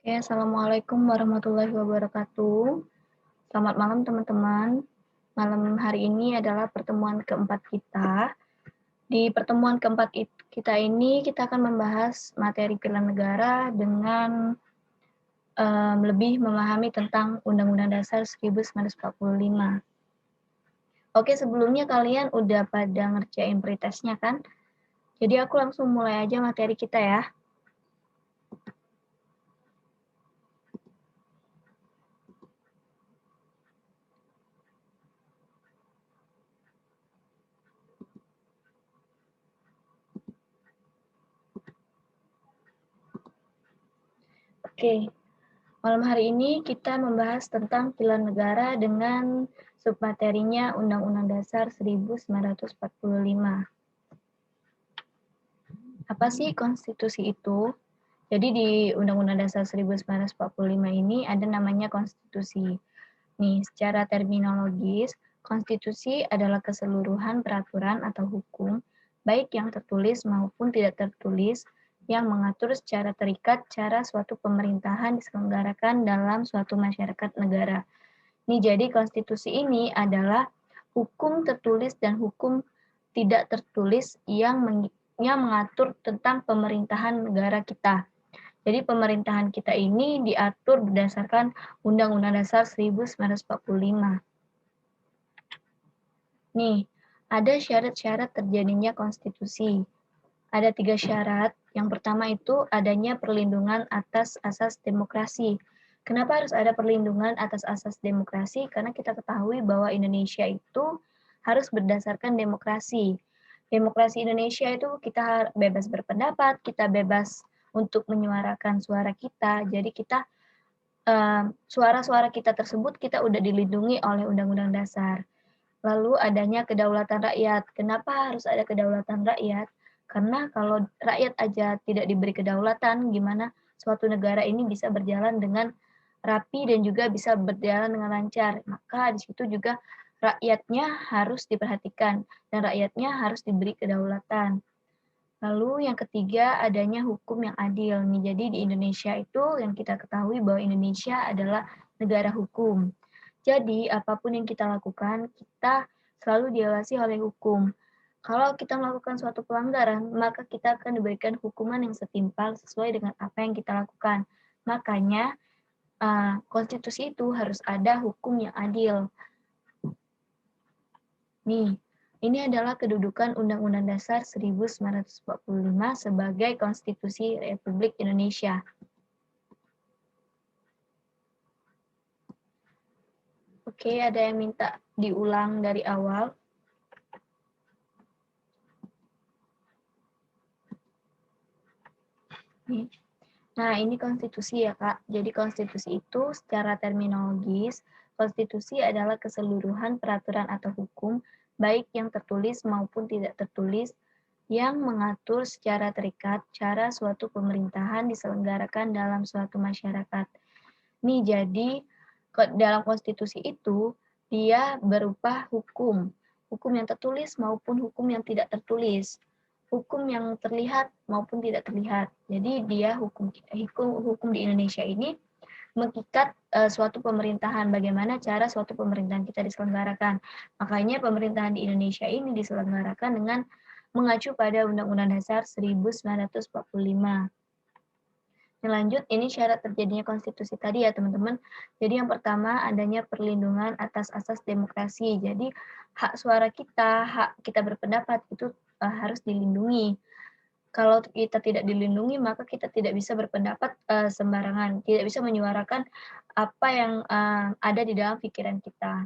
Oke, Assalamualaikum warahmatullahi wabarakatuh. Selamat malam teman-teman. Malam hari ini adalah pertemuan keempat kita. Di pertemuan keempat kita ini, kita akan membahas materi pilihan negara dengan lebih memahami tentang Undang-Undang Dasar 1945. Oke, sebelumnya kalian udah pada ngerjain pretestnya kan? Jadi aku langsung mulai aja materi kita ya. Oke, malam hari ini kita membahas tentang pilihan negara dengan submaterinya Undang-Undang Dasar 1945. Apa sih konstitusi itu? Jadi di Undang-Undang Dasar 1945 ini ada namanya konstitusi. Nih, secara terminologis, konstitusi adalah keseluruhan peraturan atau hukum, baik yang tertulis maupun tidak tertulis, yang mengatur secara terikat cara suatu pemerintahan diselenggarakan dalam suatu masyarakat negara. Nih, jadi konstitusi ini adalah hukum tertulis dan hukum tidak tertulis yang mengatur tentang pemerintahan negara kita. Jadi pemerintahan kita ini diatur berdasarkan Undang-Undang Dasar 1945. Nih, ada syarat-syarat terjadinya konstitusi. Ada 3 syarat. Yang pertama itu adanya perlindungan atas asas demokrasi. Kenapa harus ada perlindungan atas asas demokrasi? Karena kita ketahui bahwa Indonesia itu harus berdasarkan demokrasi. Demokrasi Indonesia itu kita bebas berpendapat, kita bebas untuk menyuarakan suara kita. Jadi kita suara-suara kita tersebut kita udah dilindungi oleh Undang-Undang Dasar. Lalu adanya kedaulatan rakyat. Kenapa harus ada kedaulatan rakyat? Karena kalau rakyat aja tidak diberi kedaulatan, gimana suatu negara ini bisa berjalan dengan rapi dan juga bisa berjalan dengan lancar. Maka di situ juga rakyatnya harus diperhatikan dan rakyatnya harus diberi kedaulatan. Lalu yang ketiga adanya hukum yang adil. Nih, jadi di Indonesia itu yang kita ketahui bahwa Indonesia adalah negara hukum. Jadi apapun yang kita lakukan, kita selalu diawasi oleh hukum. Kalau kita melakukan suatu pelanggaran, maka kita akan diberikan hukuman yang setimpal sesuai dengan apa yang kita lakukan. Makanya konstitusi itu harus ada hukum yang adil. Nih, ini adalah kedudukan Undang-Undang Dasar 1945 sebagai Konstitusi Republik Indonesia. Oke, ada yang minta diulang dari awal. Nih. Nah, ini konstitusi ya, Kak. Jadi konstitusi itu secara terminologis, konstitusi adalah keseluruhan peraturan atau hukum, baik yang tertulis maupun tidak tertulis, yang mengatur secara terikat cara suatu pemerintahan diselenggarakan dalam suatu masyarakat. Nih, jadi dalam konstitusi itu, dia berupa hukum, hukum yang tertulis maupun hukum yang tidak tertulis, hukum yang terlihat maupun tidak terlihat. Jadi dia hukum di Indonesia ini mengikat suatu pemerintahan, bagaimana cara suatu pemerintahan kita diselenggarakan. Makanya pemerintahan di Indonesia ini diselenggarakan dengan mengacu pada Undang-Undang Dasar 1945. Lanjut, ini syarat terjadinya konstitusi tadi ya teman-teman. Jadi yang pertama adanya perlindungan atas asas demokrasi. Jadi hak suara kita, hak kita berpendapat itu harus dilindungi. Kalau kita tidak dilindungi, maka kita tidak bisa berpendapat sembarangan, tidak bisa menyuarakan apa yang ada di dalam pikiran kita.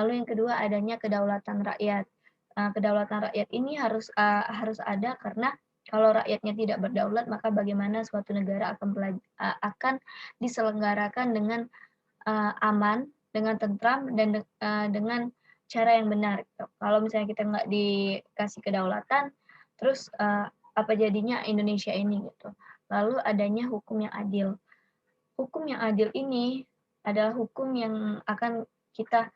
Lalu yang kedua adanya kedaulatan rakyat. Kedaulatan rakyat ini harus ada karena kalau rakyatnya tidak berdaulat, maka bagaimana suatu negara akan diselenggarakan dengan aman, dengan tentram, dan dengan cara yang benar. Gitu. Kalau misalnya kita nggak dikasih kedaulatan, terus apa jadinya Indonesia ini gitu. Lalu adanya hukum yang adil. Hukum yang adil ini adalah hukum yang kita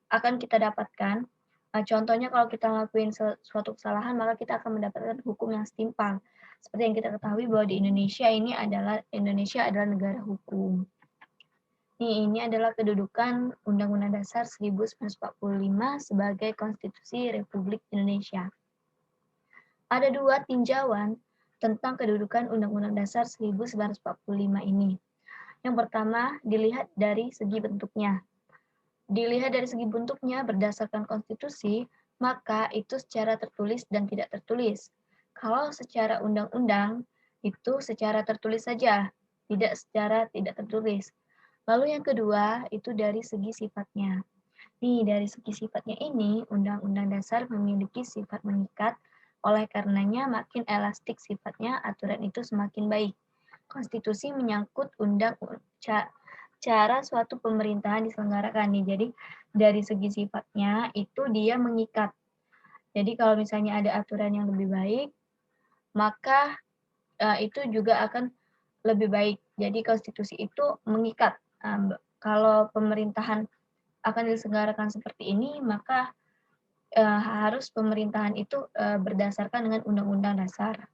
akan kita dapatkan. Contohnya kalau kita ngelakuin suatu kesalahan, maka kita akan mendapatkan hukum yang setimpal. Seperti yang kita ketahui bahwa di Indonesia adalah negara hukum. Ini adalah kedudukan Undang-Undang Dasar 1945 sebagai Konstitusi Republik Indonesia. Ada dua tinjauan tentang kedudukan Undang-Undang Dasar 1945 ini. Yang pertama, dilihat dari segi bentuknya. Dilihat dari segi bentuknya berdasarkan konstitusi, maka itu secara tertulis dan tidak tertulis. Kalau secara undang-undang, itu secara tertulis saja, tidak secara tidak tertulis. Lalu yang kedua, itu dari segi sifatnya. Dari segi sifatnya ini, Undang-Undang Dasar memiliki sifat mengikat, oleh karenanya makin elastik sifatnya, aturan itu semakin baik. Konstitusi menyangkut cara suatu pemerintahan diselenggarakan nih. Jadi dari segi sifatnya itu dia mengikat. Jadi kalau misalnya ada aturan yang lebih baik, maka itu juga akan lebih baik. Jadi konstitusi itu mengikat. Kalau pemerintahan akan diselenggarakan seperti ini, maka harus pemerintahan itu berdasarkan dengan Undang-Undang Dasar.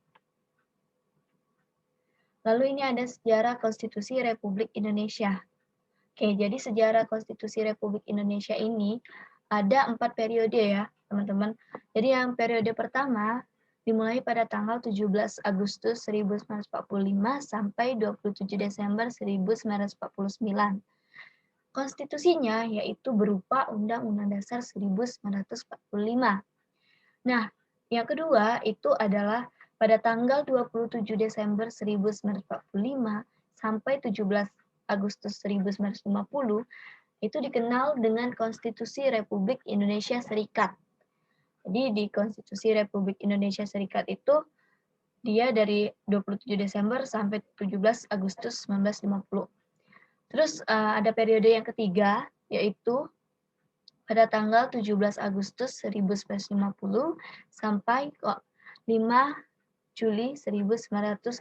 Lalu ini ada sejarah Konstitusi Republik Indonesia. Oke, jadi sejarah Konstitusi Republik Indonesia ini ada 4 periode ya, teman-teman. Jadi yang periode pertama dimulai pada tanggal 17 Agustus 1945 sampai 27 Desember 1949. Konstitusinya yaitu berupa Undang-Undang Dasar 1945. Nah, yang kedua itu adalah pada tanggal 27 Desember 1945 sampai 17 Agustus 1950 itu dikenal dengan Konstitusi Republik Indonesia Serikat. Jadi di Konstitusi Republik Indonesia Serikat itu dia dari 27 Desember sampai 17 Agustus 1950. Terus ada periode yang ketiga yaitu pada tanggal 17 Agustus 1950 sampai 5 Juli 1959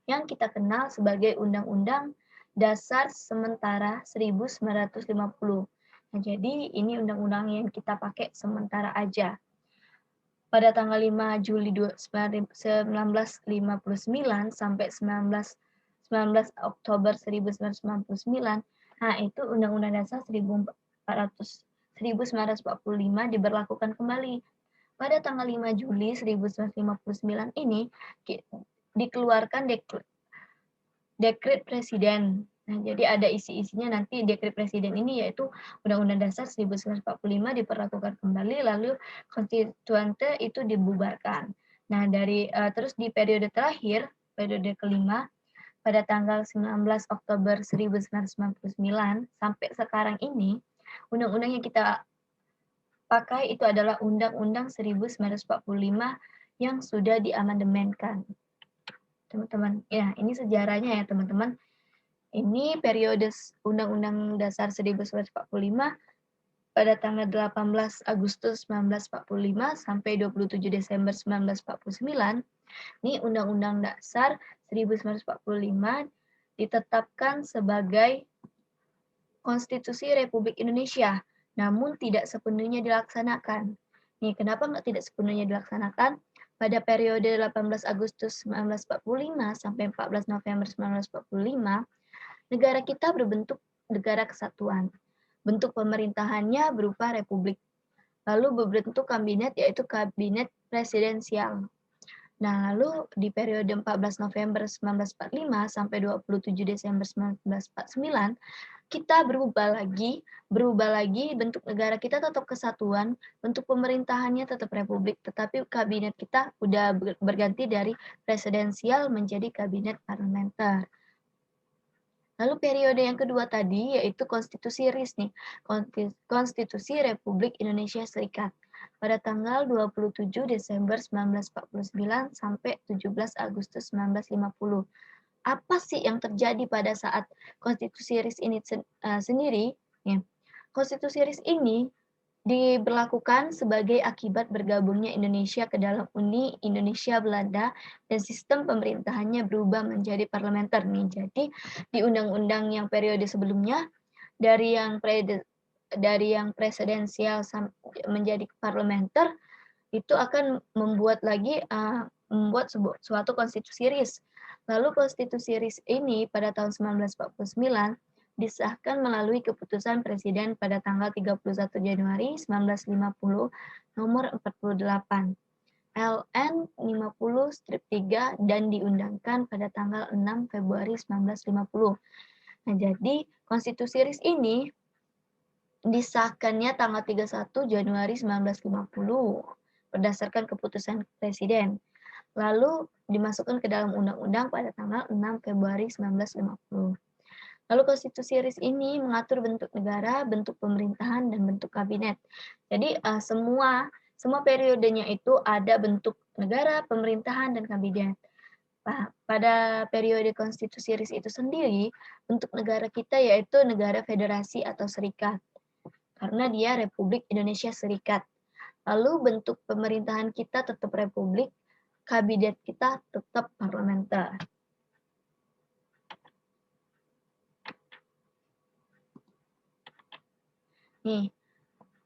yang kita kenal sebagai Undang-Undang Dasar Sementara 1950. Nah, jadi ini undang-undang yang kita pakai sementara aja. Pada tanggal 5 Juli 1959 sampai 19 Oktober 1999, nah itu Undang-Undang Dasar 1945 diberlakukan kembali. Pada tanggal 5 Juli 1959 ini dikeluarkan dekret presiden. Nah, jadi ada isi-isinya nanti dekret presiden ini yaitu Undang-Undang Dasar 1945 diperlakukan kembali lalu konstituante itu dibubarkan. Nah, terus di periode terakhir, periode kelima pada tanggal 19 Oktober 1999 sampai sekarang ini undang-undang yang kita pakai itu adalah Undang-Undang 1945 yang sudah diamandemenkan. Teman-teman, ya ini sejarahnya ya teman-teman. Ini periode Undang-Undang Dasar 1945 pada tanggal 18 Agustus 1945 sampai 27 Desember 1949. Ini Undang-Undang Dasar 1945 ditetapkan sebagai Konstitusi Republik Indonesia, namun tidak sepenuhnya dilaksanakan. Nih, kenapa nggak tidak sepenuhnya dilaksanakan? Pada periode 18 Agustus 1945 sampai 14 November 1945, negara kita berbentuk negara kesatuan. Bentuk pemerintahannya berupa republik. Lalu berbentuk kabinet yaitu kabinet presidensial. Nah, lalu di periode 14 November 1945 sampai 27 Desember 1949, kita berubah lagi bentuk negara kita tetap kesatuan, bentuk pemerintahannya tetap republik, tetapi kabinet kita udah berganti dari presidensial menjadi kabinet parlementer. Lalu periode yang kedua tadi yaitu Konstitusi RIS nih, Konstitusi Republik Indonesia Serikat. Pada tanggal 27 Desember 1949 sampai 17 Agustus 1950. Apa sih yang terjadi pada saat Konstitusi RIS ini sendiri? Ya. Konstitusi RIS ini diberlakukan sebagai akibat bergabungnya Indonesia ke dalam Uni Indonesia Belanda dan sistem pemerintahannya berubah menjadi parlementer nih. Jadi di undang-undang yang periode sebelumnya dari yang presidensial menjadi parlementer itu akan membuat lagi membuat suatu konstitusi RIS. Lalu konstitusi RIS ini pada tahun 1949 disahkan melalui keputusan Presiden pada tanggal 31 Januari 1950 nomor 48 LN 50/3 dan diundangkan pada tanggal 6 Februari 1950. Nah, jadi konstitusi RIS ini disahkannya tanggal 31 Januari 1950 berdasarkan keputusan Presiden. Lalu dimasukkan ke dalam undang-undang pada tanggal 6 Februari 1950. Lalu konstitusi RIS ini mengatur bentuk negara, bentuk pemerintahan, dan bentuk kabinet. Jadi semua periodenya itu ada bentuk negara, pemerintahan, dan kabinet. Nah, pada periode konstitusi RIS itu sendiri, bentuk negara kita yaitu negara federasi atau serikat, karena dia Republik Indonesia Serikat. Lalu bentuk pemerintahan kita tetap republik, kabinet kita tetap parlementer. Nih,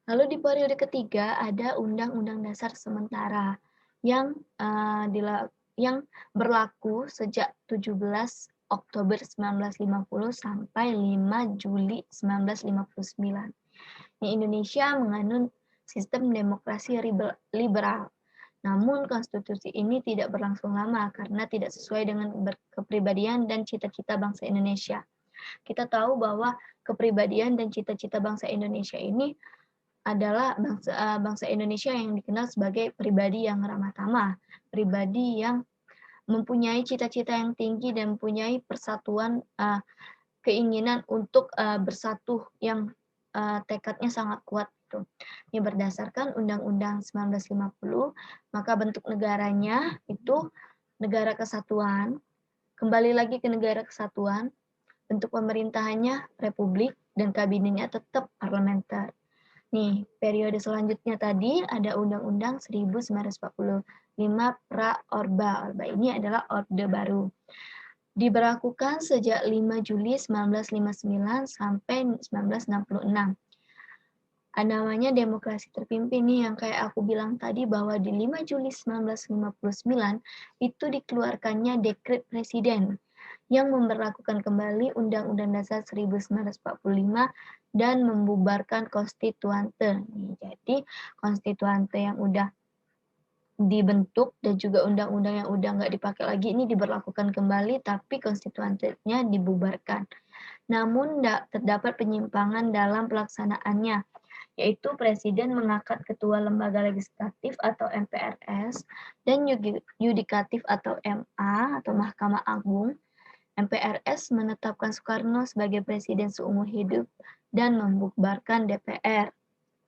lalu di periode ketiga ada Undang-Undang Dasar Sementara yang berlaku sejak 17 Oktober 1950 sampai 5 Juli 1959. Indonesia menganut sistem demokrasi liberal. Namun konstitusi ini tidak berlangsung lama karena tidak sesuai dengan kepribadian dan cita-cita bangsa Indonesia. Kita tahu bahwa kepribadian dan cita-cita bangsa Indonesia ini adalah bangsa Indonesia yang dikenal sebagai pribadi yang ramah tamah, pribadi yang mempunyai cita-cita yang tinggi dan mempunyai persatuan, keinginan untuk bersatu yang tekadnya sangat kuat. Ini berdasarkan Undang-Undang 1950, maka bentuk negaranya itu negara kesatuan, kembali lagi ke negara kesatuan, bentuk pemerintahannya republik, dan kabinetnya tetap parlementer. Nih, periode selanjutnya tadi ada Undang-Undang 1945 Pra-Orba. Orba ini adalah Orde Baru. Diberlakukan sejak 5 Juli 1959 sampai 1966. Namanya demokrasi terpimpin nih yang kayak aku bilang tadi bahwa di 5 Juli 1959 itu dikeluarkannya dekret presiden yang memberlakukan kembali Undang-Undang Dasar 1945 dan membubarkan konstituante. Jadi konstituante yang udah dibentuk dan juga undang-undang yang udah nggak dipakai lagi ini diberlakukan kembali tapi konstituantenya dibubarkan. Namun terdapat penyimpangan dalam pelaksanaannya, yaitu Presiden mengangkat Ketua Lembaga Legislatif atau MPRS dan Yudikatif atau MA atau Mahkamah Agung. MPRS menetapkan Soekarno sebagai Presiden seumur hidup dan membubarkan DPR.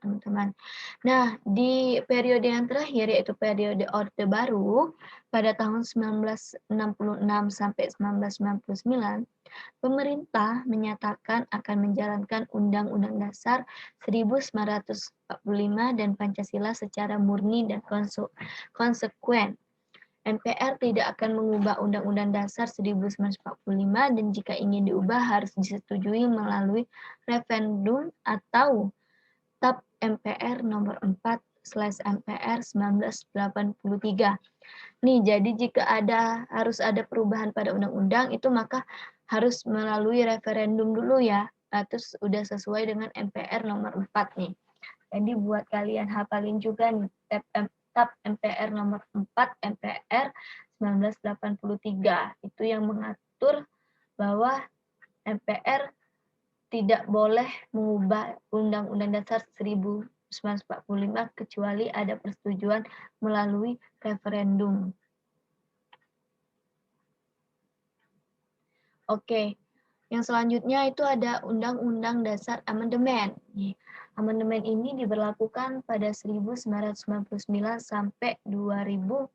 Teman-teman. Nah, di periode yang terakhir yaitu periode Orde Baru pada tahun 1966 sampai 1999, pemerintah menyatakan akan menjalankan Undang-Undang Dasar 1945 dan Pancasila secara murni dan konsekuen. MPR tidak akan mengubah Undang-Undang Dasar 1945 dan jika ingin diubah harus disetujui melalui referendum atau TAP MPR nomor 4/MPR 1983. Nih, jadi jika harus ada perubahan pada undang-undang itu maka harus melalui referendum dulu ya. Terus udah sesuai dengan MPR nomor 4 nih. Jadi buat kalian hafalin juga nih TAP MPR nomor 4 MPR 1983. Itu yang mengatur bahwa MPR tidak boleh mengubah Undang-Undang Dasar 1945 kecuali ada persetujuan melalui referendum. Oke, yang selanjutnya itu ada Undang-Undang Dasar Amandemen. Amandemen ini diberlakukan pada 1999 sampai 2000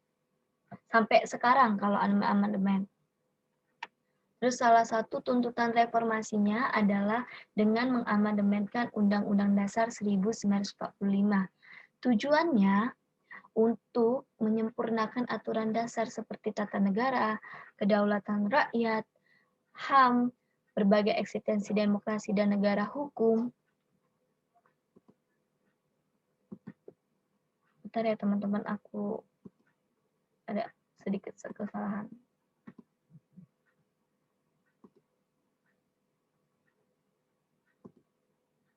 sampai sekarang kalau amandemen. Terus salah satu tuntutan reformasinya adalah dengan mengamandemenkan Undang-Undang Dasar 1945. Tujuannya untuk menyempurnakan aturan dasar seperti tata negara, kedaulatan rakyat, HAM, berbagai eksistensi demokrasi dan negara hukum. Bentar ya teman-teman, aku ada sedikit kesalahan.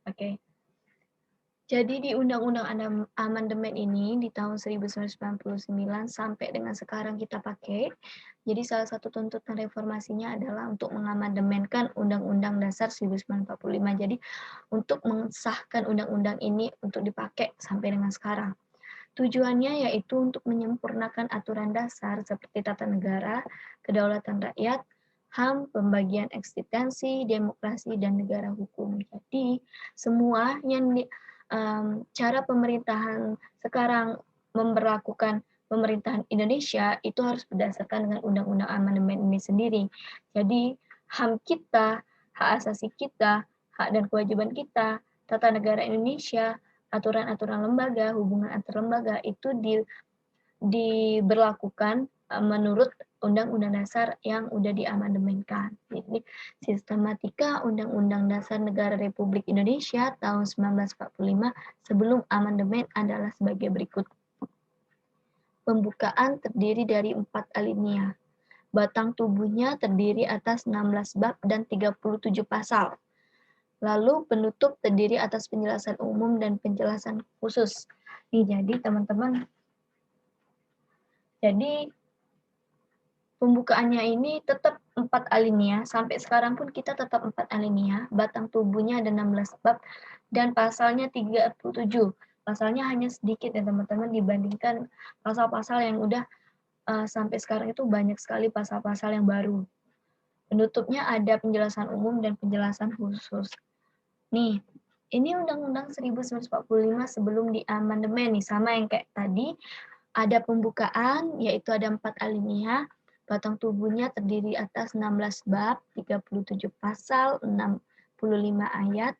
Oke. Jadi di Undang-Undang Amandemen ini di tahun 1999 sampai dengan sekarang kita pakai. Jadi salah satu tuntutan reformasinya adalah untuk mengamandemenkan Undang-Undang Dasar 1945. Jadi untuk mengesahkan undang-undang ini untuk dipakai sampai dengan sekarang. Tujuannya yaitu untuk menyempurnakan aturan dasar seperti tata negara, kedaulatan rakyat, HAM, pembagian eksistensi, demokrasi, dan negara hukum. Jadi semua yang cara pemerintahan sekarang memberlakukan pemerintahan Indonesia itu harus berdasarkan dengan Undang-Undang Amandemen ini sendiri. Jadi HAM kita, hak asasi kita, hak dan kewajiban kita, tata negara Indonesia, aturan-aturan lembaga, hubungan antar lembaga itu diberlakukan menurut Undang-Undang Dasar yang udah diamandemenkan. Jadi sistematika Undang-Undang Dasar Negara Republik Indonesia tahun 1945 sebelum amandemen adalah sebagai berikut. Pembukaan terdiri dari 4 alinea. Batang tubuhnya terdiri atas 16 bab dan 37 pasal. Lalu penutup terdiri atas penjelasan umum dan penjelasan khusus. Nih, jadi teman-teman, jadi pembukaannya ini tetap 4 alinea, sampai sekarang pun kita tetap 4 alinea, batang tubuhnya ada 16 bab, dan pasalnya 37. Pasalnya hanya sedikit ya teman-teman dibandingkan pasal-pasal yang udah sampai sekarang itu banyak sekali pasal-pasal yang baru. Penutupnya ada penjelasan umum dan penjelasan khusus. Nih, ini Undang-Undang 1945 sebelum diamandemen nih, sama yang kayak tadi, ada pembukaan, yaitu ada 4 alinea, batang tubuhnya terdiri atas 16 bab, 37 pasal, 65 ayat,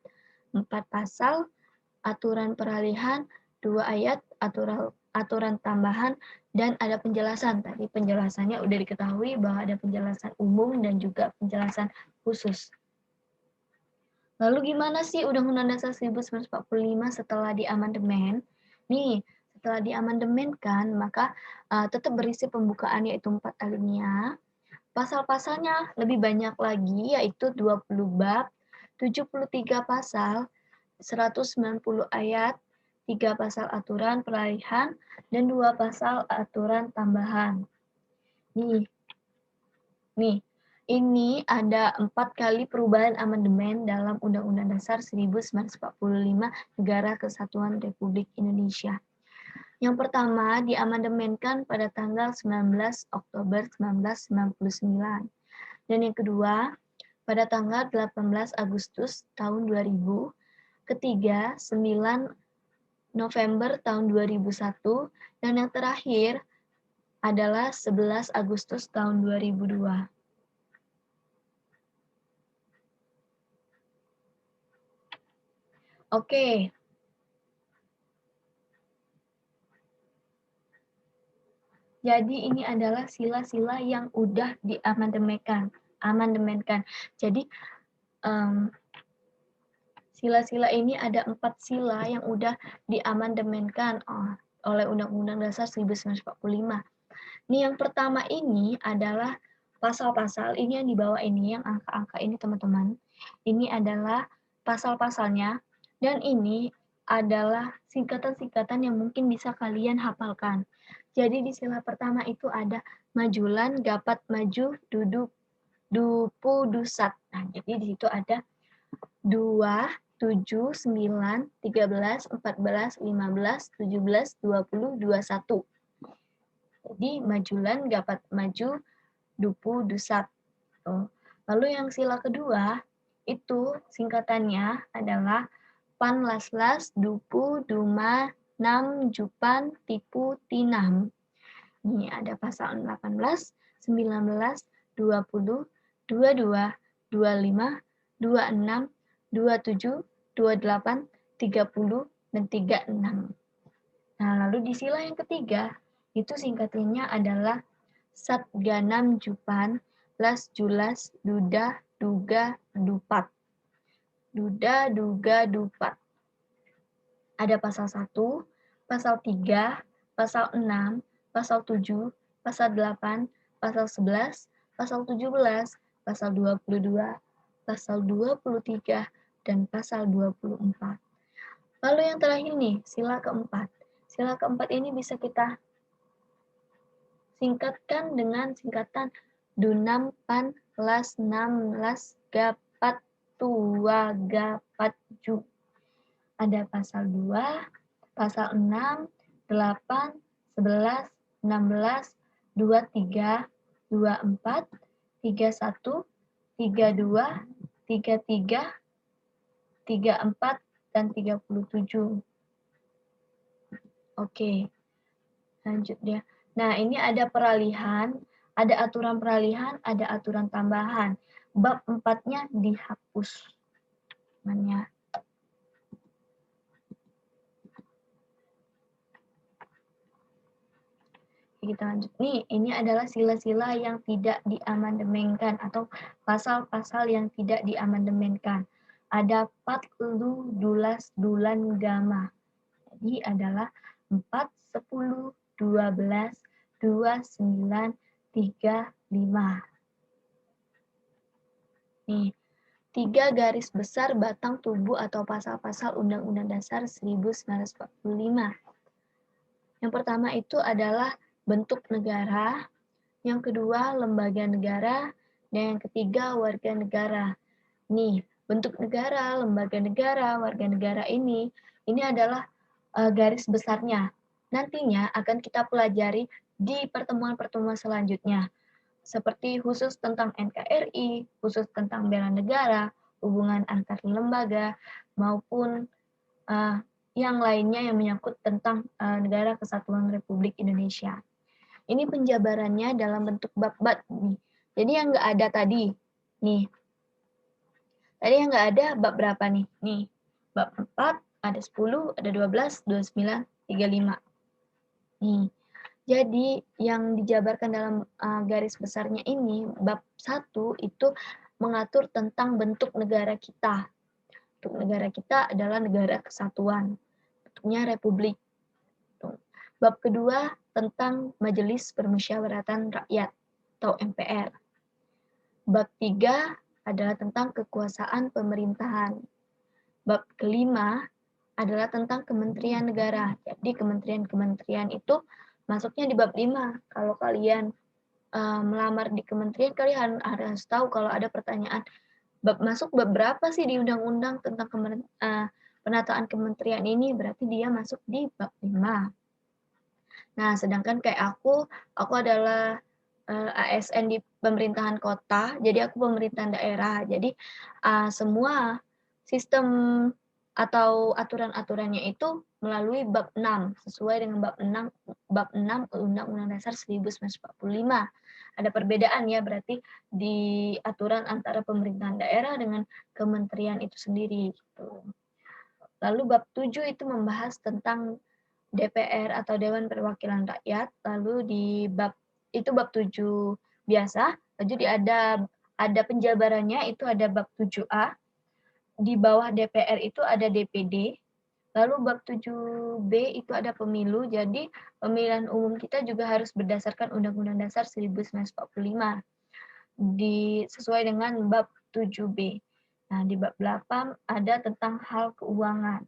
4 pasal, aturan peralihan, 2 ayat, aturan tambahan, dan ada penjelasan. Tadi penjelasannya udah diketahui bahwa ada penjelasan umum dan juga penjelasan khusus. Lalu gimana sih Undang-Undang Dasar 1945 setelah diamandemen? Nih, setelah diamandemenkan, maka tetap berisi pembukaan yaitu 4 alinea. Pasal-pasalnya lebih banyak lagi, yaitu 20 bab, 73 pasal, 190 ayat, 3 pasal aturan peralihan, dan 2 pasal aturan tambahan. Nih, ini ada 4 kali perubahan amandemen dalam Undang-Undang Dasar 1945 Negara Kesatuan Republik Indonesia. Yang pertama diamandemenkan pada tanggal 19 Oktober 1999. Dan yang kedua pada tanggal 18 Agustus tahun 2000. Ketiga 9 November tahun 2001. Dan yang terakhir adalah 11 Agustus tahun 2002. Oke. Jadi ini adalah sila-sila yang udah diamandemenkan. Jadi sila-sila ini ada 4 sila yang udah diamandemenkan oleh Undang-Undang Dasar 1945. Nih yang pertama ini adalah pasal-pasal, ini yang di bawah ini, yang angka-angka ini teman-teman. Ini adalah pasal-pasalnya, dan ini adalah singkatan-singkatan yang mungkin bisa kalian hafalkan. Jadi di sila pertama itu ada majulan, gapat, maju, duduk, dupu, dusat. Nah, jadi di situ ada 2, 7, 9, 13, 14, 15, 17, 20, 21. Jadi majulan, gapat, maju, dupu, dusat. Lalu yang sila kedua itu singkatannya adalah pan, las-las, dupu, duma, nam, jupan, tipu, tinam. Ini ada pasal 18, 19, 20, 22, 25, 26, 27, 28, 30, dan 36. Nah, lalu di sila yang ketiga, itu singkatannya adalah Satganam Jupan, Las Julas, Duda, Duga, Dupat. Duda, Duga, Dupat. Ada pasal 1, pasal 3, pasal 6, pasal 7, pasal 8, pasal 11, pasal 17, pasal 22, pasal 23, dan pasal 24. Lalu yang terakhir nih, sila keempat. Sila keempat ini bisa kita singkatkan dengan singkatan Dunam Pan Las Nam Las Gapat Tua Gapat Ju. Ada pasal 2, pasal 6, 8, 11, 16, 23, 24, 31, 32, 33, 34, dan 37. Oke, lanjut ya. Nah, ini ada peralihan, ada aturan peralihan, ada aturan tambahan. Bab 4-nya dihapus. Namanya. Kita lanjut. Nih, ini adalah sila-sila yang tidak diamandemenkan atau pasal-pasal yang tidak diamandemenkan. Ada 40 dulas dulan gama. Jadi adalah 4, 10, 12, 29, 35. Nih, 3 garis besar batang tubuh atau pasal-pasal Undang-Undang Dasar 1945. Yang pertama itu adalah bentuk negara, yang kedua lembaga negara, dan yang ketiga warga negara. Nih, bentuk negara, lembaga negara, warga negara ini adalah garis besarnya. Nantinya akan kita pelajari di pertemuan-pertemuan selanjutnya, seperti khusus tentang NKRI, khusus tentang bela negara, hubungan antar lembaga, maupun yang lainnya yang menyangkut tentang Negara Kesatuan Republik Indonesia. Ini penjabarannya dalam bentuk bab-bab nih. Jadi yang nggak ada tadi, nih. Tadi yang nggak ada bab berapa nih? Nih, bab 4, ada 10, ada 12, 29, 35. Nih, jadi yang dijabarkan dalam garis besarnya ini, bab 1 itu mengatur tentang bentuk negara kita. Bentuk negara kita adalah negara kesatuan, bentuknya republik. Bab kedua tentang Majelis Permusyawaratan Rakyat atau MPR. Bab 3 adalah tentang kekuasaan pemerintahan. Bab kelima adalah tentang Kementerian Negara. Jadi kementerian-kementerian itu masuknya di bab 5. Kalau kalian melamar di kementerian, kalian harus tahu kalau ada pertanyaan, masuk bab berapa sih di undang-undang tentang penataan kementerian ini, berarti dia masuk di bab 5. Nah, sedangkan kayak aku adalah ASN di pemerintahan kota, jadi aku pemerintahan daerah. Jadi semua sistem atau aturan-aturannya itu melalui bab 6, sesuai dengan bab 6 Undang-Undang Dasar 1945. Ada perbedaan ya, berarti di aturan antara pemerintahan daerah dengan kementerian itu sendiri gitu. Lalu bab 7 itu membahas tentang DPR atau Dewan Perwakilan Rakyat. Lalu di bab 7 biasa, jadi ada penjabarannya, itu ada bab 7A. Di bawah DPR itu ada DPD. Lalu bab 7B itu ada pemilu. Jadi pemilihan umum kita juga harus berdasarkan Undang-Undang Dasar 1945. Sesuai dengan bab 7B. Nah, di bab 8 ada tentang hal keuangan.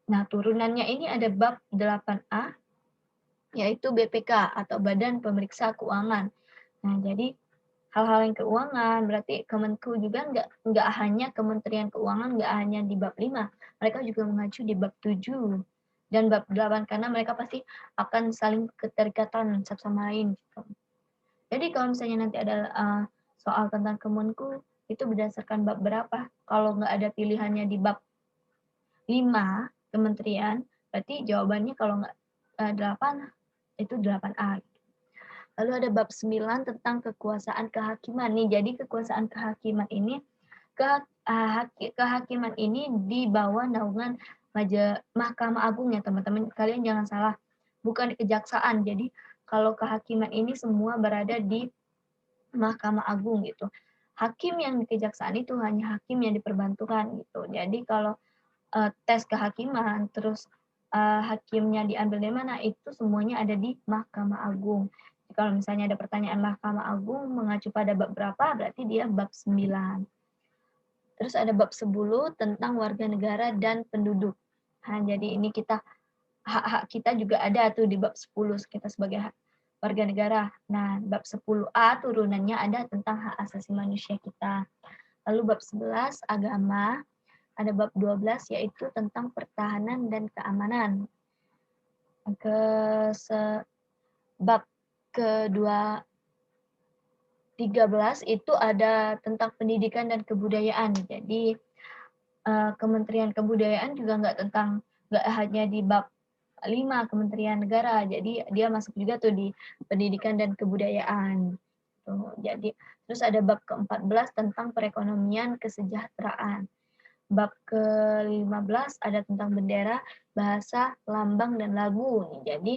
Nah, turunannya ini ada bab 8A, yaitu BPK atau Badan Pemeriksa Keuangan. Nah, jadi hal-hal yang keuangan, berarti Kemenku juga nggak hanya Kementerian Keuangan, nggak hanya di bab 5, mereka juga mengacu di bab 7 dan bab 8, karena mereka pasti akan saling keterikatan satu sama lain. Gitu. Jadi kalau misalnya nanti ada soal tentang Kemenku, itu berdasarkan bab berapa? Kalau nggak ada pilihannya di bab 5, kementerian, berarti jawabannya kalau nggak 8, itu 8A. Lalu ada bab 9 tentang kekuasaan kehakiman. Nih, jadi kekuasaan kehakiman ini kehakiman ini di bawah naungan Mahkamah Agung ya, teman-teman. Kalian jangan salah, bukan di kejaksaan. Jadi kalau kehakiman ini semua berada di Mahkamah Agung gitu. Hakim yang di kejaksaan itu hanya hakim yang diperbantukan gitu. Jadi kalau tes kehakiman, terus hakimnya diambil dari mana, itu semuanya ada di Mahkamah Agung. Kalau misalnya ada pertanyaan Mahkamah Agung mengacu pada bab berapa, berarti dia bab 9. Terus ada bab 10 tentang warga negara dan penduduk. Nah, jadi ini hak-hak kita juga ada tuh di bab 10 kita sebagai warga negara. Nah, bab 10A turunannya ada tentang hak asasi manusia kita. Lalu bab 11 agama, ada bab 12 yaitu tentang pertahanan dan keamanan. Bab kedua 13 itu ada tentang pendidikan dan kebudayaan. Jadi Kementerian Kebudayaan juga nggak hanya di bab 5 Kementerian Negara, jadi dia masuk juga tuh di pendidikan dan kebudayaan. Tuh, jadi terus ada bab ke-14 tentang perekonomian kesejahteraan. Bab ke-15 ada tentang bendera, bahasa, lambang, dan lagu. Jadi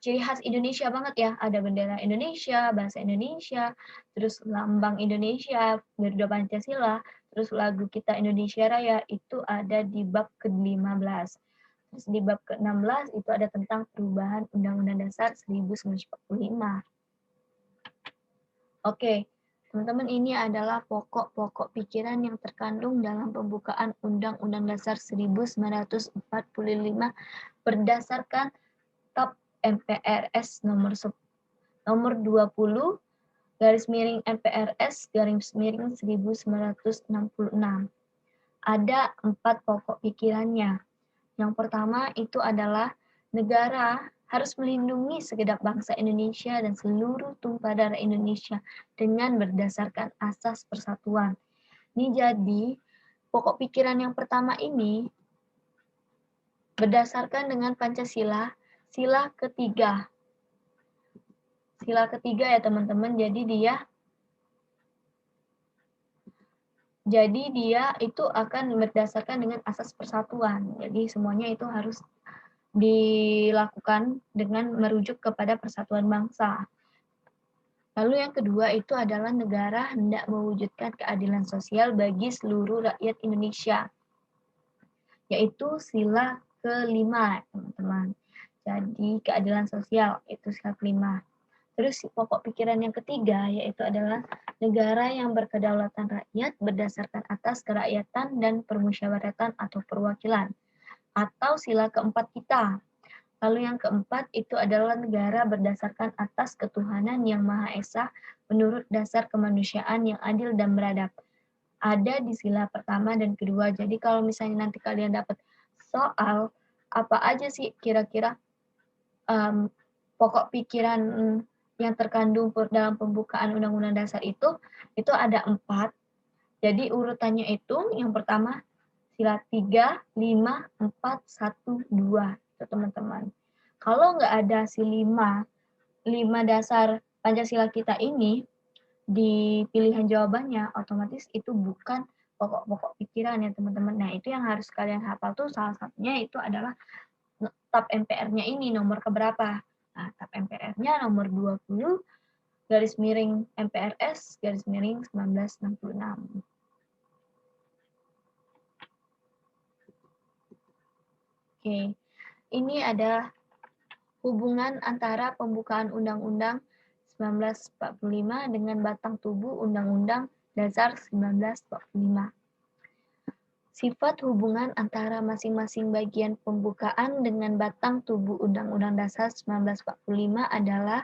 ciri khas Indonesia banget ya, ada bendera Indonesia, bahasa Indonesia, terus lambang Indonesia, Garuda Pancasila, terus lagu kita Indonesia Raya itu ada di bab ke-15. Terus di bab ke-16 itu ada tentang perubahan Undang-Undang Dasar 1945. Oke, teman-teman, ini adalah pokok-pokok pikiran yang terkandung dalam pembukaan Undang-Undang Dasar 1945 berdasarkan TAP MPRS nomor 20 /MPRS /1966. Ada 4 pokok pikirannya. Yang pertama itu adalah negara harus melindungi segenap bangsa Indonesia dan seluruh tumpah darah Indonesia dengan berdasarkan asas persatuan. Ini jadi pokok pikiran yang pertama ini berdasarkan dengan Pancasila, sila ketiga. Sila ketiga ya teman-teman, jadi dia itu akan berdasarkan dengan asas persatuan. Jadi semuanya itu harus dilakukan dengan merujuk kepada persatuan bangsa. Lalu yang kedua itu adalah negara hendak mewujudkan keadilan sosial bagi seluruh rakyat Indonesia, yaitu sila kelima, teman-teman. Jadi keadilan sosial itu sila kelima. Terus pokok pikiran yang ketiga yaitu adalah negara yang berkedaulatan rakyat berdasarkan atas kerakyatan dan permusyawaratan atau perwakilan, atau sila keempat kita. Lalu yang keempat itu adalah negara berdasarkan atas ketuhanan yang Maha Esa menurut dasar kemanusiaan yang adil dan beradab. Ada di sila pertama dan kedua. Jadi kalau misalnya nanti kalian dapat soal, apa aja sih kira-kira pokok pikiran yang terkandung dalam pembukaan Undang-Undang Dasar itu ada 4. Jadi urutannya itu yang pertama sila 3, 5, 4, 1, 2. Itu teman-teman. Kalau nggak ada si 5 dasar Pancasila kita ini di pilihan jawabannya, otomatis itu bukan pokok-pokok pikiran ya teman-teman. Nah itu yang harus kalian hafal tuh salah satunya itu adalah TAP MPR-nya ini nomor keberapa. Nah TAP MPR-nya nomor 20 /MPRS /1966. Oke, ini ada hubungan antara pembukaan Undang-Undang 1945 dengan batang tubuh Undang-Undang Dasar 1945. Sifat hubungan antara masing-masing bagian pembukaan dengan batang tubuh Undang-Undang Dasar 1945 adalah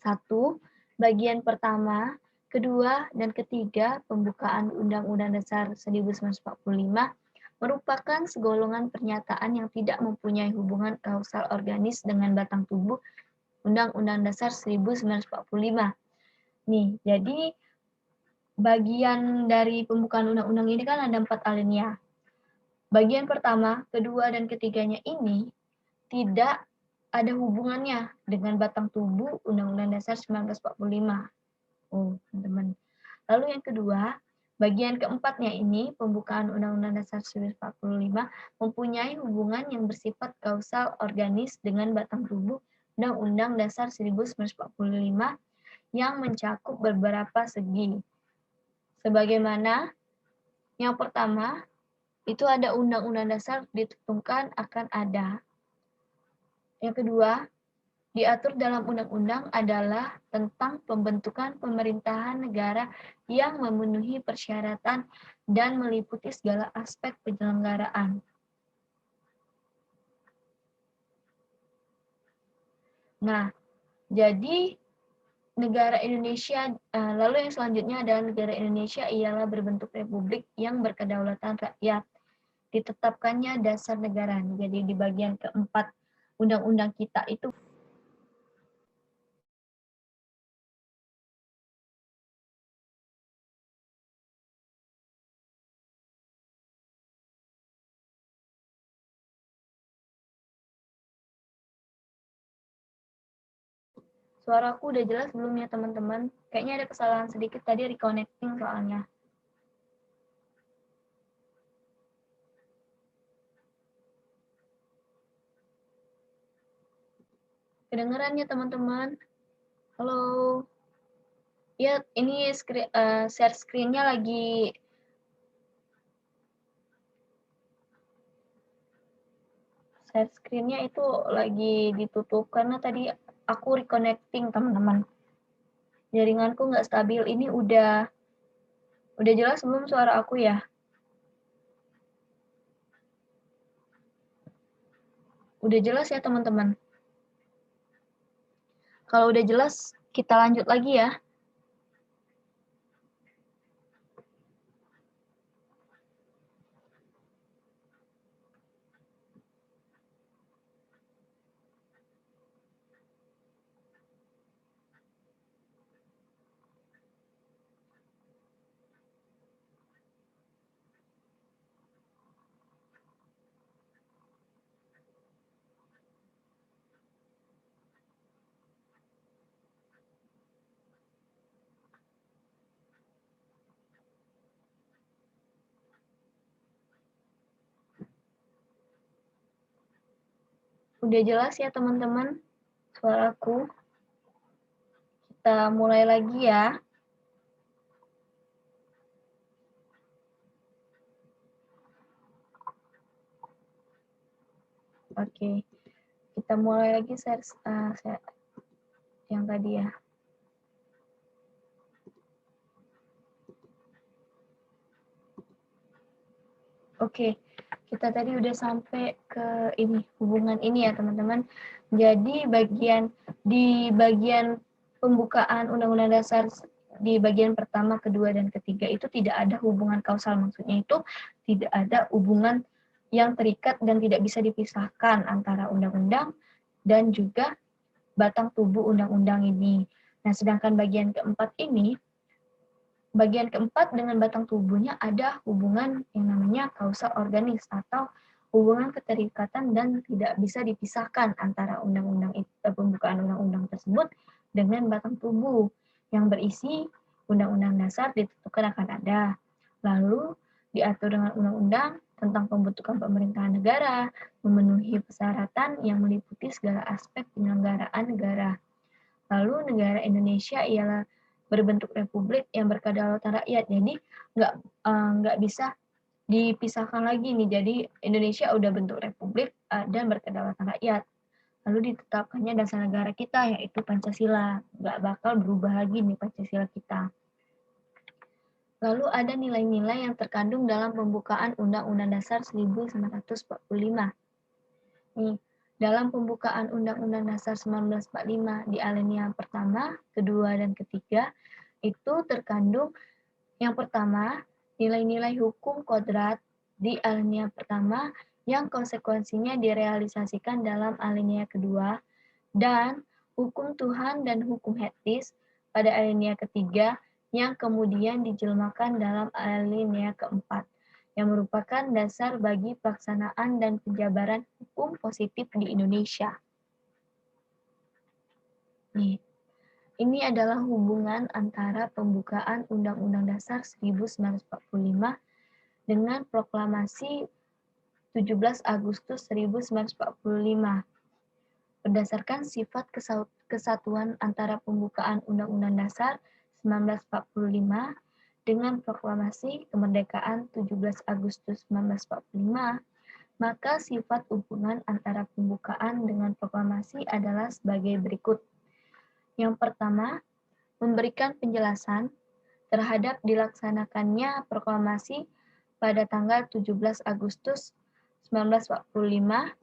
1. Bagian pertama, kedua, dan ketiga pembukaan Undang-Undang Dasar 1945 merupakan segolongan pernyataan yang tidak mempunyai hubungan kausal organis dengan batang tubuh Undang-Undang Dasar 1945. Nih, jadi bagian dari pembukaan undang-undang ini kan ada 4 alinea. Bagian pertama, kedua, dan ketiganya ini tidak ada hubungannya dengan batang tubuh Undang-Undang Dasar 1945. Oh, teman-teman. Lalu yang kedua, bagian keempatnya ini, pembukaan Undang-Undang Dasar 1945, mempunyai hubungan yang bersifat kausal organis dengan batang tubuh Undang-Undang Dasar 1945 yang mencakup beberapa segi. Sebagaimana yang pertama, itu ada Undang-Undang Dasar ditentukan akan ada. Yang kedua, diatur dalam undang-undang adalah tentang pembentukan pemerintahan negara yang memenuhi persyaratan dan meliputi segala aspek penyelenggaraan. Nah, jadi negara Indonesia, lalu yang selanjutnya adalah negara Indonesia ialah berbentuk republik yang berkedaulatan rakyat. Ditetapkannya dasar negara. Jadi di bagian keempat undang-undang kita itu suaraku udah jelas belum ya teman-teman? Kayaknya ada kesalahan sedikit tadi reconnecting soalnya. Kedengeran ya teman-teman? Halo? Ya, ini share screen-nya lagi itu lagi ditutup karena tadi aku reconnecting teman-teman. Jaringanku nggak stabil. Ini udah jelas belum suara aku ya? Udah jelas ya teman-teman? Kalau udah jelas, kita lanjut lagi ya. Udah jelas ya teman-teman suaraku? Kita mulai lagi ya. Oke, kita mulai lagi share yang tadi ya. Oke, kita tadi udah sampai ke hubungan ini ya teman-teman. Jadi di bagian pembukaan Undang-Undang Dasar di bagian pertama, kedua, dan ketiga itu tidak ada hubungan kausal. Maksudnya itu tidak ada hubungan yang terikat dan tidak bisa dipisahkan antara undang-undang dan juga batang tubuh undang-undang ini. Nah, sedangkan bagian keempat ini, bagian keempat dengan batang tubuhnya ada hubungan yang namanya kausal organis atau hubungan keterikatan dan tidak bisa dipisahkan antara pembukaan undang-undang tersebut dengan batang tubuh yang berisi undang-undang dasar ditentukan akan ada. Lalu diatur dengan undang-undang tentang pembentukan pemerintahan negara, memenuhi persyaratan yang meliputi segala aspek penyelenggaraan negara. Lalu negara Indonesia ialah berbentuk republik yang berkedaulatan rakyat. Jadi nggak bisa dipisahkan lagi nih. Jadi Indonesia udah bentuk republik dan berkedaulatan rakyat. Lalu ditetapkannya dasar negara kita yaitu Pancasila. Nggak bakal berubah lagi nih Pancasila kita. Lalu ada nilai-nilai yang terkandung dalam pembukaan Undang-Undang Dasar 1945. Nih, dalam pembukaan Undang-Undang Dasar 1945 di alinea pertama, kedua, dan ketiga, itu terkandung yang pertama, nilai-nilai hukum kodrat di alinea pertama yang konsekuensinya direalisasikan dalam alinea kedua, dan hukum Tuhan dan hukum etis pada alinea ketiga yang kemudian dijelmakan dalam alinea keempat, yang merupakan dasar bagi pelaksanaan dan penjabaran hukum positif di Indonesia. Nih, ini adalah hubungan antara pembukaan Undang-Undang Dasar 1945 dengan proklamasi 17 Agustus 1945. Berdasarkan sifat kesatuan antara pembukaan Undang-Undang Dasar 1945 dengan proklamasi kemerdekaan 17 Agustus 1945, Maka sifat hubungan antara pembukaan dengan proklamasi adalah sebagai berikut. Yang pertama, memberikan penjelasan terhadap dilaksanakannya proklamasi pada tanggal 17 Agustus 1945,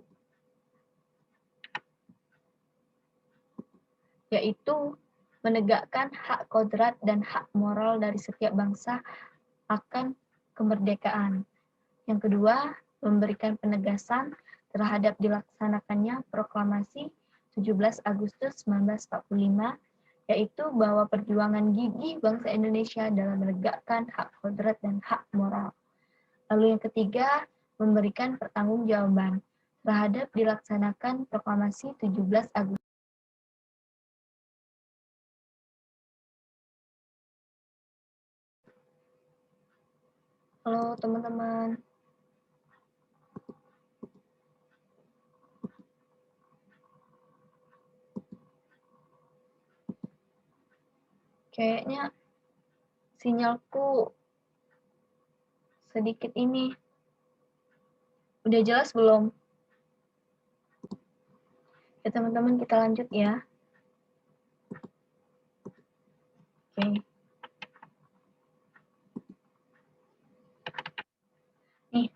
yaitu menegakkan hak kodrat dan hak moral dari setiap bangsa akan kemerdekaan. Yang kedua, memberikan penegasan terhadap dilaksanakannya proklamasi 17 Agustus 1945, yaitu bahwa perjuangan gigih bangsa Indonesia dalam menegakkan hak kodrat dan hak moral. Lalu yang ketiga, memberikan pertanggungjawaban terhadap dilaksanakan proklamasi 17 Agustus. Halo teman-teman. Kayaknya sinyalku sedikit ini. Udah jelas belum? Ya teman-teman, kita lanjut ya. Oke. Nih,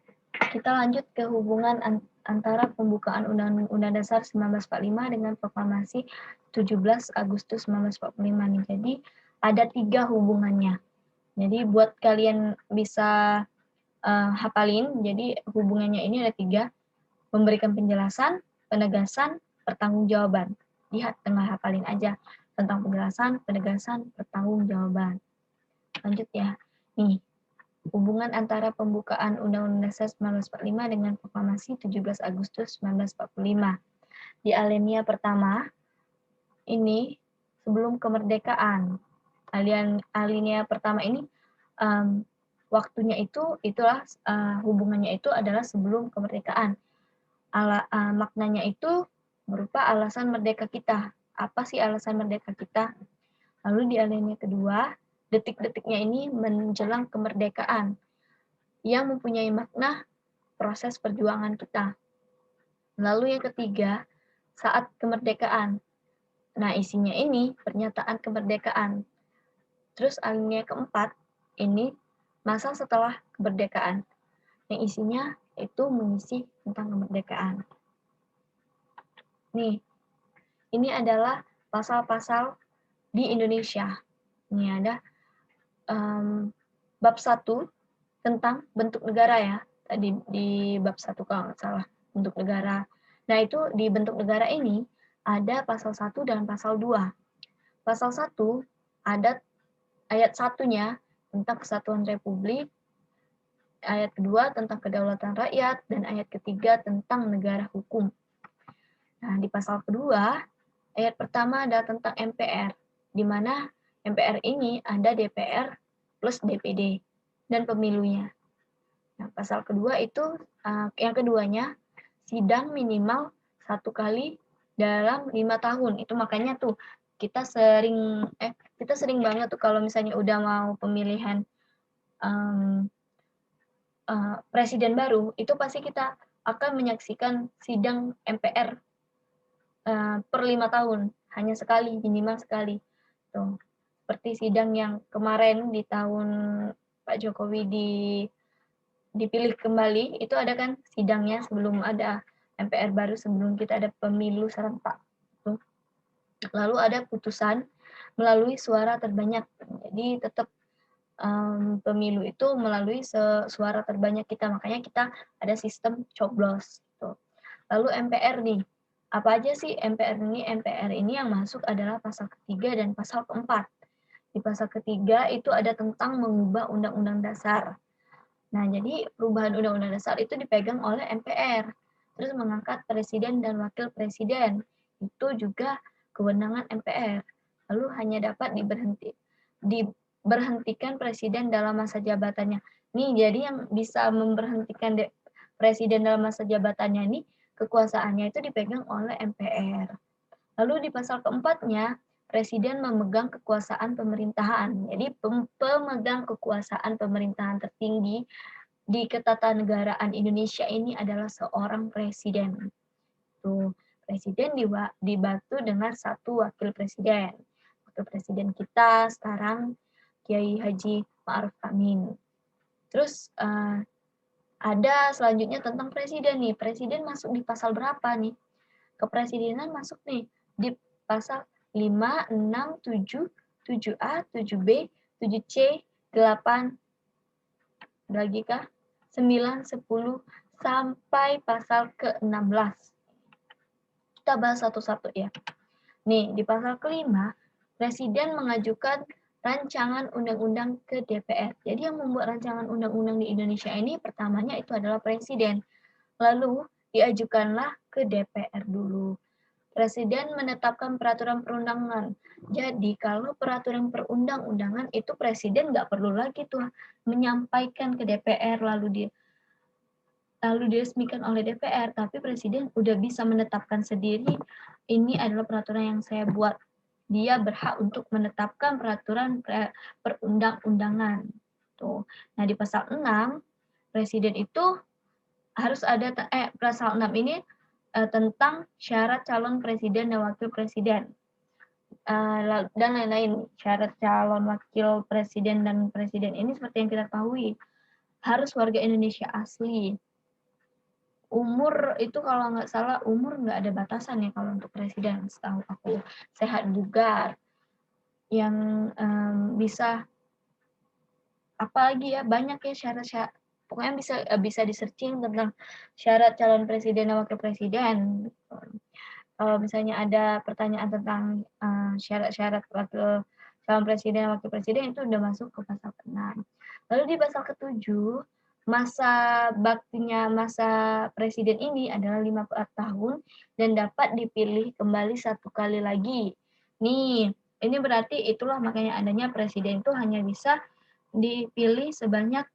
kita lanjut ke hubungan antara pembukaan Undang-Undang Dasar 1945 dengan proklamasi 17 Agustus 1945 nih. Jadi ada 3 hubungannya. Jadi buat kalian bisa hafalin, jadi hubungannya ini ada 3, memberikan penjelasan, penegasan, pertanggungjawaban. Lihat, tengah hafalin aja tentang penjelasan, penegasan, pertanggungjawaban. Lanjut ya. Nih, hubungan antara pembukaan Undang-Undang Dasar 1945 dengan proklamasi 17 Agustus 1945. Di alinea pertama, ini sebelum kemerdekaan. Alinea pertama ini waktunya itulah hubungannya itu adalah sebelum kemerdekaan. Maknanya itu berupa alasan merdeka kita. Apa sih alasan merdeka kita? Lalu di alinea kedua, detik-detiknya ini menjelang kemerdekaan yang mempunyai makna proses perjuangan kita. Lalu yang ketiga, saat kemerdekaan. Nah, isinya ini pernyataan kemerdekaan. Terus alinea keempat, ini masa setelah kemerdekaan. Yang isinya itu mengisi tentang kemerdekaan. Nih, ini adalah pasal-pasal di Indonesia. Ini ada bab 1 tentang bentuk negara ya. Tadi di bab 1 kalau nggak salah, bentuk negara. Nah, itu di bentuk negara ini ada pasal 1 dan pasal 2. Pasal 1 ada ayat 1-nya tentang kesatuan republik, ayat kedua tentang kedaulatan rakyat, dan ayat ketiga tentang negara hukum. Nah, di pasal kedua, ayat pertama ada tentang MPR, di mana MPR ini ada DPR plus DPD dan pemilunya. Nah, pasal kedua itu, yang keduanya, sidang minimal 1 kali dalam 5 tahun. Itu makanya tuh kita sering banget tuh kalau misalnya udah mau pemilihan presiden baru, itu pasti kita akan menyaksikan sidang MPR per 5 tahun, hanya sekali, minimal sekali. Tuh. Seperti sidang yang kemarin di tahun Pak Jokowi dipilih kembali, itu ada kan sidangnya sebelum ada MPR baru, sebelum kita ada pemilu serentak. Tuh. Lalu ada putusan melalui suara terbanyak. Jadi tetap pemilu itu melalui suara terbanyak kita, makanya kita ada sistem coblos. Gitu. Lalu MPR nih, apa aja sih MPR ini? MPR ini yang masuk adalah pasal ketiga dan pasal keempat. Di pasal ketiga itu ada tentang mengubah undang-undang dasar. Nah, jadi perubahan undang-undang dasar itu dipegang oleh MPR. Terus mengangkat presiden dan wakil presiden. Itu juga kewenangan MPR. Lalu hanya dapat diberhentikan presiden dalam masa jabatannya. Nih, jadi yang bisa memberhentikan presiden dalam masa jabatannya ini, kekuasaannya itu dipegang oleh MPR. Lalu di pasal keempatnya, presiden memegang kekuasaan pemerintahan. Jadi pemegang kekuasaan pemerintahan tertinggi di ketatanegaraan Indonesia ini adalah seorang presiden. Tuh, presiden dibantu dengan satu wakil presiden. Wakil presiden kita sekarang Kiai Haji Ma'ruf Amin. Terus ada selanjutnya tentang presiden nih. Presiden masuk di pasal berapa nih? Kepresidenan masuk nih di pasal 5, 6, 7, 7A, 7B, 7C, 8, lagi kah? 9, 10, sampai pasal ke-16. Kita bahas satu-satu ya. Nih, di pasal kelima, Presiden mengajukan rancangan undang-undang ke DPR. Jadi yang membuat rancangan undang-undang di Indonesia ini pertamanya itu adalah Presiden. Lalu diajukanlah ke DPR dulu. Presiden menetapkan peraturan perundangan. Jadi kalau peraturan perundang-undangan itu Presiden nggak perlu lagi tuh menyampaikan ke DPR lalu diresmikan oleh DPR, tapi Presiden udah bisa menetapkan sendiri, ini adalah peraturan yang saya buat. Dia berhak untuk menetapkan peraturan perundang-undangan. Tuh. Nah, di pasal 6, Presiden itu harus ada pasal 6 ini tentang syarat calon presiden dan wakil presiden. Dan lain-lain. Syarat calon wakil presiden dan presiden ini seperti yang kita ketahui, harus warga Indonesia asli. Umur itu kalau nggak salah umur nggak ada batasan ya kalau untuk presiden, setahu aku. Sehat juga, yang bisa apalagi ya, banyak ya syarat-syarat, pokoknya bisa di-searching tentang syarat calon presiden dan wakil presiden. Kalau misalnya ada pertanyaan tentang syarat-syarat wakil calon presiden dan wakil presiden, itu udah masuk ke pasal ke-6. Lalu di pasal ke-7, masa baktinya masa presiden ini adalah 54 tahun dan dapat dipilih kembali 1 kali lagi. Nih, ini berarti itulah makanya adanya presiden itu hanya bisa dipilih sebanyak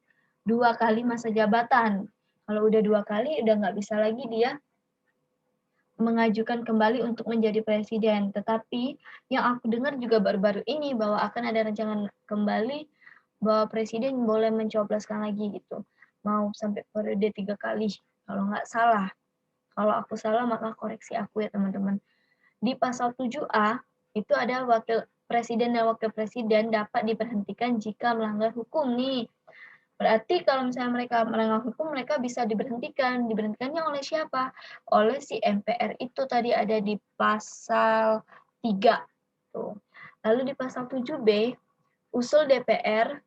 2 kali masa jabatan. Kalau udah 2 kali, udah nggak bisa lagi dia mengajukan kembali untuk menjadi presiden. Tetapi yang aku dengar juga baru-baru ini bahwa akan ada rancangan kembali bahwa presiden boleh mencobloskan lagi gitu. Mau sampai periode 3 kali, kalau nggak salah. Kalau aku salah maka koreksi aku ya teman-teman. Di pasal 7A itu ada wakil presiden dan wakil presiden dapat diberhentikan jika melanggar hukum nih. Berarti kalau misalnya mereka melanggar hukum, mereka bisa diberhentikan. Diberhentikannya oleh siapa? Oleh si MPR itu tadi ada di pasal 3. Tuh. Lalu di pasal 7B, usul DPR,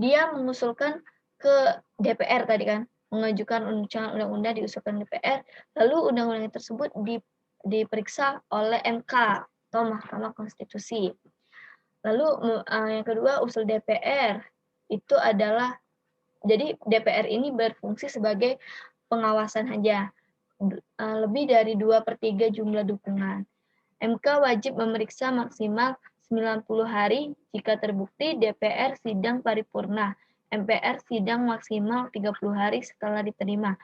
dia mengusulkan ke DPR tadi kan, mengajukan rancangan undang-undang diusulkan DPR, lalu undang-undang tersebut diperiksa oleh MK atau Mahkamah Konstitusi. Lalu yang kedua, usul DPR itu adalah, jadi DPR ini berfungsi sebagai pengawasan saja, lebih dari 2/3 jumlah dukungan. MK wajib memeriksa maksimal 90 hari, jika terbukti DPR sidang paripurna. MPR sidang maksimal 30 hari setelah diterima.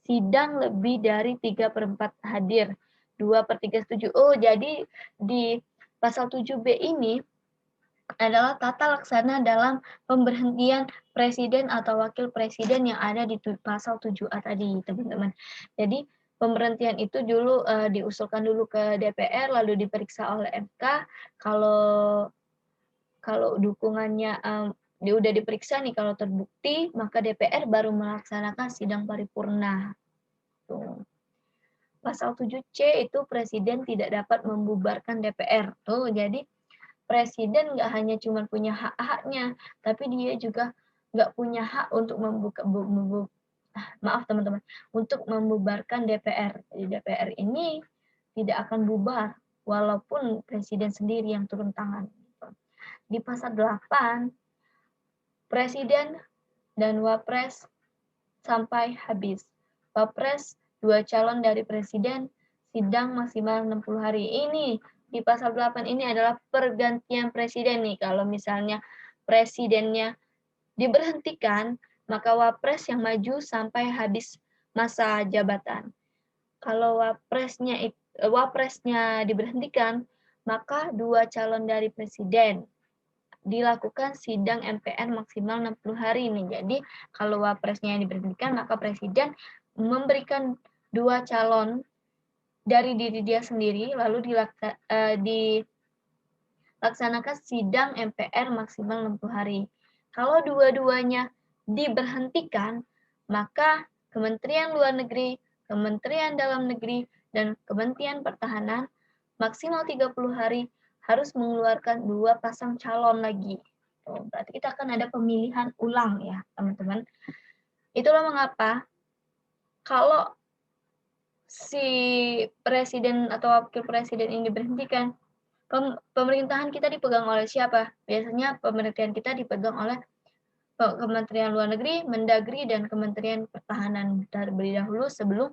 Sidang lebih dari 3/4 hadir, 2/3 setuju. Oh, jadi di pasal 7B ini adalah tata laksana dalam pemberhentian presiden atau wakil presiden yang ada di pasal 7A tadi, teman-teman. Jadi pemberhentian itu dulu diusulkan dulu ke DPR, lalu diperiksa oleh MK. Kalau dukungannya udah diperiksa nih, kalau terbukti, maka DPR baru melaksanakan sidang paripurna. Tuh. Pasal 7C itu presiden tidak dapat membubarkan DPR. Tuh, jadi presiden nggak hanya cuma punya hak-haknya, tapi dia juga nggak punya hak untuk maaf teman-teman, untuk membubarkan DPR. Jadi DPR ini tidak akan bubar, walaupun presiden sendiri yang turun tangan. Di pasal 8, presiden dan wapres sampai habis. Wapres 2 calon dari presiden, sidang maksimal 60 hari. Ini di pasal 8 ini adalah pergantian presiden nih. Kalau misalnya presidennya diberhentikan, maka wapres yang maju sampai habis masa jabatan. Kalau wapresnya diberhentikan, maka 2 calon dari presiden dilakukan sidang MPR maksimal 60 hari nih. Jadi kalau wapresnya yang diberhentikan, maka presiden memberikan 2 calon dari diri dia sendiri, lalu dilaksanakan sidang MPR maksimal 60 hari. Kalau dua-duanya diberhentikan, maka Kementerian Luar Negeri, Kementerian Dalam Negeri, dan Kementerian Pertahanan maksimal 30 hari harus mengeluarkan 2 pasang calon lagi. Berarti kita akan ada pemilihan ulang ya, teman-teman. Itulah mengapa kalau si presiden atau wakil presiden ini diberhentikan, pemerintahan kita dipegang oleh siapa? Biasanya pemerintahan kita dipegang oleh Kementerian Luar Negeri, Mendagri, dan Kementerian Pertahanan terlebih dahulu sebelum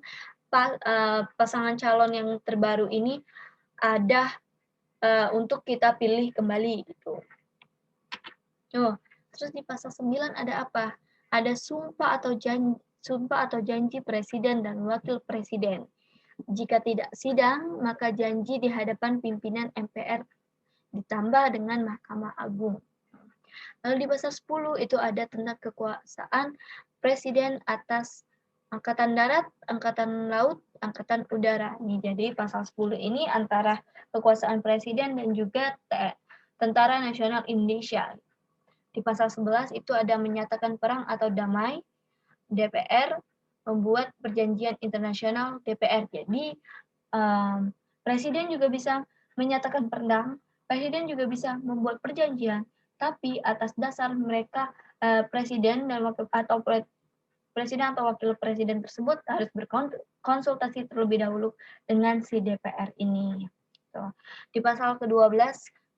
pasangan calon yang terbaru ini ada untuk kita pilih kembali gitu. Terus di pasal 9 ada apa? Ada sumpah atau janji presiden dan wakil presiden. Jika tidak sidang, maka janji di hadapan pimpinan MPR ditambah dengan Mahkamah Agung. Lalu di pasal 10 itu ada tentang kekuasaan presiden atas Angkatan Darat, Angkatan Laut, Angkatan Udara. Jadi pasal 10 ini antara kekuasaan presiden dan juga Tentara Nasional Indonesia. Di pasal 11 itu ada menyatakan perang atau damai, DPR membuat perjanjian internasional DPR. Jadi presiden juga bisa menyatakan perang, presiden juga bisa membuat perjanjian, tapi atas dasar mereka presiden atau wakil presiden tersebut harus berkonsultasi terlebih dahulu dengan si DPR ini. Di pasal ke-12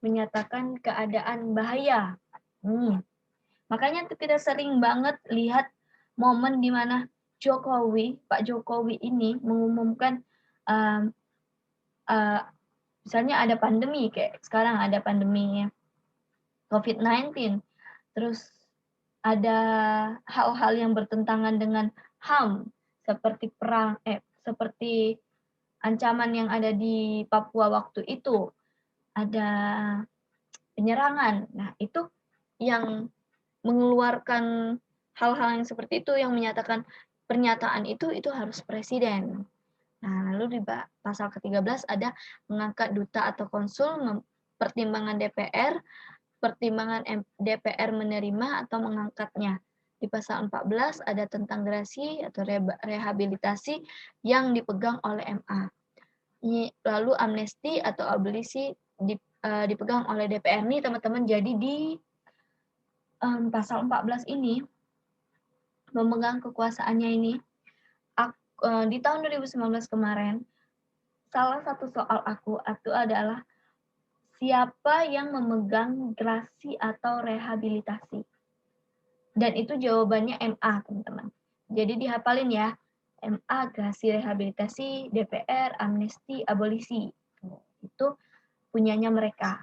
menyatakan keadaan bahaya. Makanya kita sering banget lihat momen di mana Pak Jokowi ini mengumumkan misalnya ada pandemi, kayak sekarang ada pandemi COVID-19, terus ada hal-hal yang bertentangan dengan HAM seperti perang, seperti ancaman yang ada di Papua waktu itu, ada penyerangan. Nah, itu yang mengeluarkan hal-hal yang seperti itu, yang menyatakan pernyataan itu harus presiden. Nah, lalu di pasal ke-13 ada mengangkat duta atau konsul, pertimbangan DPR, pertimbangan DPR menerima atau mengangkatnya. Di pasal 14 ada tentang gerasi atau rehabilitasi yang dipegang oleh MA. Lalu amnesti atau abolisi dipegang oleh DPR nih teman-teman. Jadi di pasal 14 ini memegang kekuasaannya ini di tahun 2019 kemarin, salah satu soal aku itu adalah siapa yang memegang gerasi atau rehabilitasi. Dan itu jawabannya MA, teman-teman. Jadi dihafalin ya, MA, gerasi rehabilitasi, DPR, amnesti, abolisi. Itu punyanya mereka.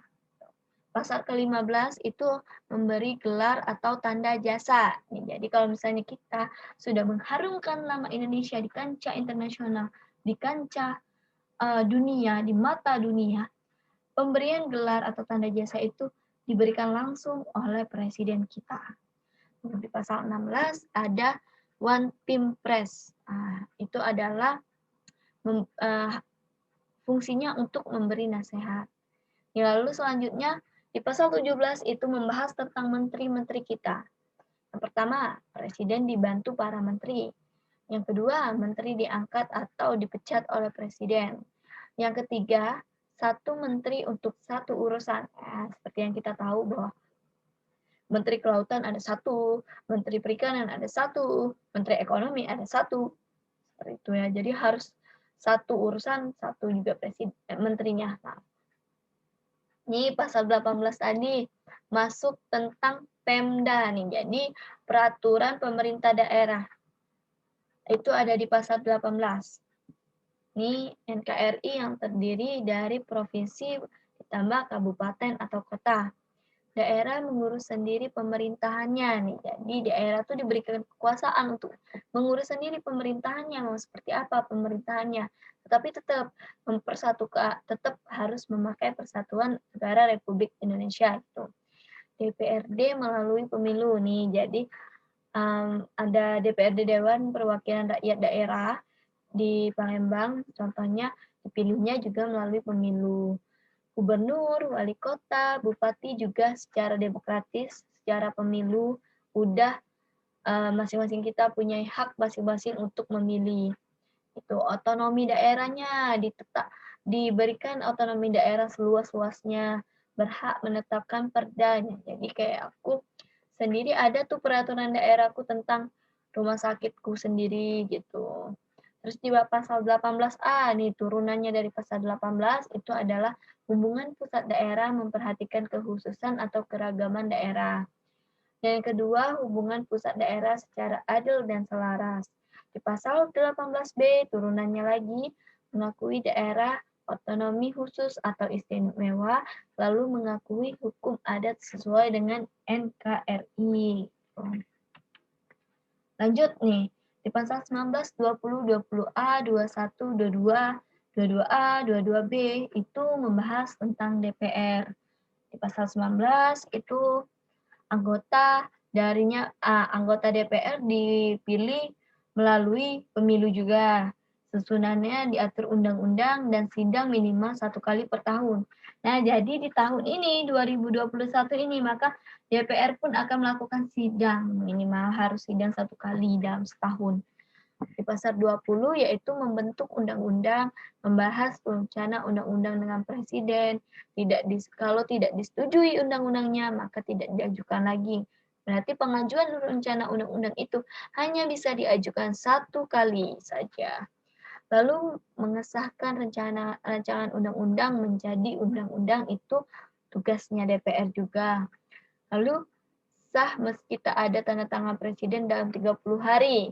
Pasal ke-15 itu memberi gelar atau tanda jasa. Jadi kalau misalnya kita sudah mengharumkan nama Indonesia di kancah internasional, di kancah dunia, di mata dunia, pemberian gelar atau tanda jasa itu diberikan langsung oleh presiden kita. Di pasal 16 ada One Team Press. Itu adalah fungsinya untuk memberi nasihat. Lalu selanjutnya di pasal 17 itu membahas tentang menteri-menteri kita. Yang pertama, presiden dibantu para menteri. Yang kedua, menteri diangkat atau dipecat oleh presiden. Yang ketiga, satu menteri untuk satu urusan. Seperti yang kita tahu bahwa menteri kelautan ada satu, menteri perikanan ada satu, menteri ekonomi ada satu. Seperti itu ya. Jadi harus satu urusan, satu juga menterinya. Ini pasal 18 tadi masuk tentang Pemda nih. Jadi peraturan pemerintah daerah. Itu ada di pasal 18. Ini NKRI yang terdiri dari provinsi ditambah kabupaten atau kota. Daerah mengurus sendiri pemerintahannya nih. Jadi daerah itu diberikan kekuasaan untuk mengurus sendiri pemerintahannya, mau seperti apa pemerintahannya. Tetapi tetap tetap harus memakai Persatuan Negara Republik Indonesia itu. DPRD melalui pemilu nih. Jadi ada DPRD Dewan Perwakilan Rakyat Daerah di Palembang, contohnya dipilihnya juga melalui pemilu. Gubernur, wali kota, bupati juga secara demokratis, secara pemilu, udah masing-masing kita punya hak masing-masing untuk memilih. Itu otonomi daerahnya diberikan otonomi daerah seluas-luasnya, berhak menetapkan perdanya. Jadi kayak aku sendiri ada tuh peraturan daerahku tentang rumah sakitku sendiri gitu. Terus di pasal 18A nih turunannya dari pasal 18 itu adalah hubungan pusat daerah memperhatikan kekhususan atau keragaman daerah. Dan yang kedua, hubungan pusat daerah secara adil dan selaras. Di pasal 18B turunannya lagi mengakui daerah otonomi khusus atau istimewa, lalu mengakui hukum adat sesuai dengan NKRI. Lanjut nih, di pasal 19, 20, 20A, 21, 22, 22A, 22B itu membahas tentang DPR. Di pasal 19 itu anggota DPR dipilih melalui pemilu juga. Susunannya diatur undang-undang dan sidang minimal 1 kali per tahun. Nah, jadi di tahun ini 2021 ini maka DPR pun akan melakukan sidang minimal harus sidang 1 kali dalam setahun. Di pasal 20 yaitu membentuk undang-undang, membahas rencana undang-undang dengan presiden, kalau tidak disetujui undang-undangnya maka tidak diajukan lagi. Berarti pengajuan rencana undang-undang itu hanya bisa diajukan 1 kali saja. Lalu mengesahkan rancangan undang-undang menjadi undang-undang itu tugasnya DPR juga. Lalu sah meski tak ada tanda tangan presiden dalam 30 hari.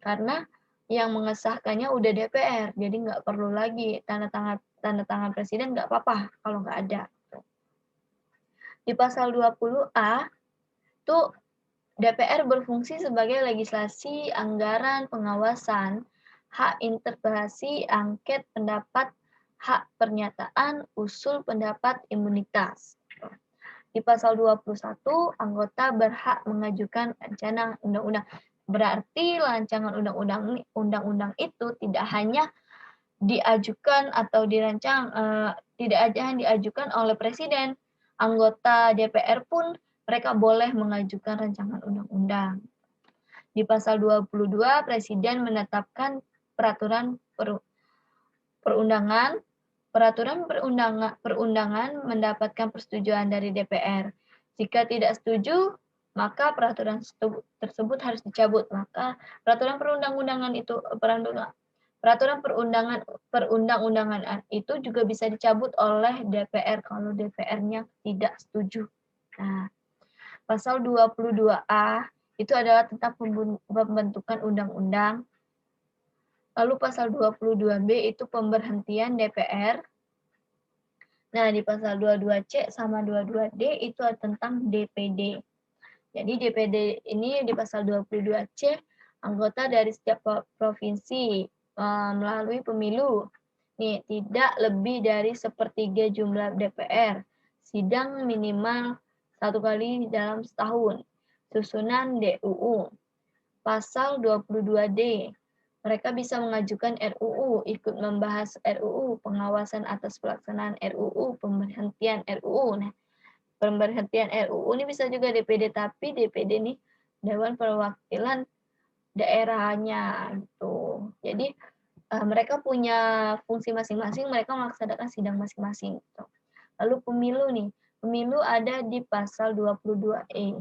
Karena yang mengesahkannya udah DPR, jadi nggak perlu lagi tanda tangan presiden, nggak apa-apa kalau nggak ada. Di pasal 20A tuh DPR berfungsi sebagai legislasi, anggaran, pengawasan, hak interpelasi, angket, pendapat, hak pernyataan, usul pendapat, imunitas. Di pasal 21, anggota berhak mengajukan rencana undang-undang. Berarti rancangan undang-undang itu tidak hanya diajukan atau dirancang, tidak hanya diajukan oleh presiden, anggota DPR pun mereka boleh mengajukan rancangan undang-undang. Di pasal 22, presiden menetapkan peraturan perundangan mendapatkan persetujuan dari DPR. Jika tidak setuju, maka peraturan tersebut harus dicabut. Maka peraturan perundang-undangan itu juga bisa dicabut oleh DPR kalau DPR-nya tidak setuju. Nah, pasal 22A itu adalah tentang pembentukan undang-undang. Lalu pasal 22B itu pemberhentian DPR. Nah, di pasal 22C sama 22D itu tentang DPD. Jadi DPD ini di pasal 22C anggota dari setiap provinsi melalui pemilu. Nih, tidak lebih dari 1/3 jumlah DPR. Sidang minimal 1 kali dalam setahun. Susunan DUU. Pasal 22D. Mereka bisa mengajukan RUU, ikut membahas RUU, pengawasan atas pelaksanaan RUU, pemberhentian RUU. Nah, pemberhentian RUU ini bisa juga DPD, tapi DPD ini Dewan Perwakilan Daerahnya gitu. Jadi mereka punya fungsi masing-masing, mereka melaksanakan sidang masing-masing. Gitu. Lalu pemilu nih, pemilu ada di pasal 22E.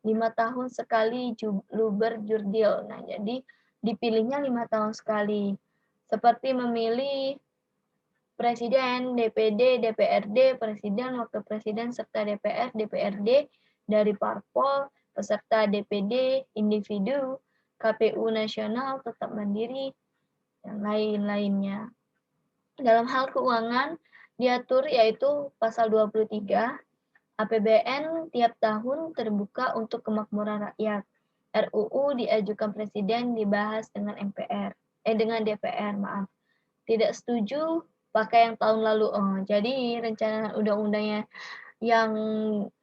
5 tahun sekali luber jurdil. Nah, jadi dipilihnya 5 tahun sekali. Seperti memilih presiden, DPD, DPRD, presiden, wakil presiden, serta DPR, DPRD dari parpol, peserta DPD, individu, KPU nasional, tetap mandiri, dan lain-lainnya. Dalam hal keuangan, diatur yaitu pasal 23, APBN tiap tahun terbuka untuk kemakmuran rakyat. RUU diajukan presiden dibahas dengan DPR, maaf. Tidak setuju pakai yang tahun lalu. Jadi rencana undang-undangnya yang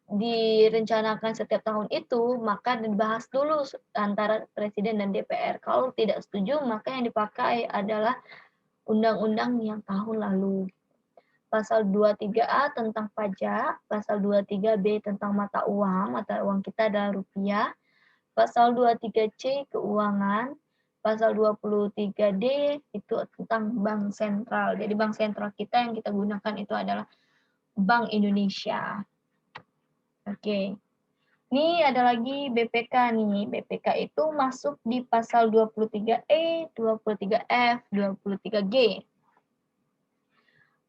direncanakan setiap tahun itu, maka dibahas dulu antara Presiden dan DPR. Kalau tidak setuju, maka yang dipakai adalah undang-undang yang tahun lalu. Pasal 23A tentang pajak, pasal 23B tentang mata uang kita adalah rupiah, pasal 23C keuangan, pasal 23D itu tentang bank sentral. Jadi bank sentral kita yang kita gunakan itu adalah Bank Indonesia. Oke. Ini ada lagi BPK nih. BPK itu masuk di pasal 23E, 23F, 23G.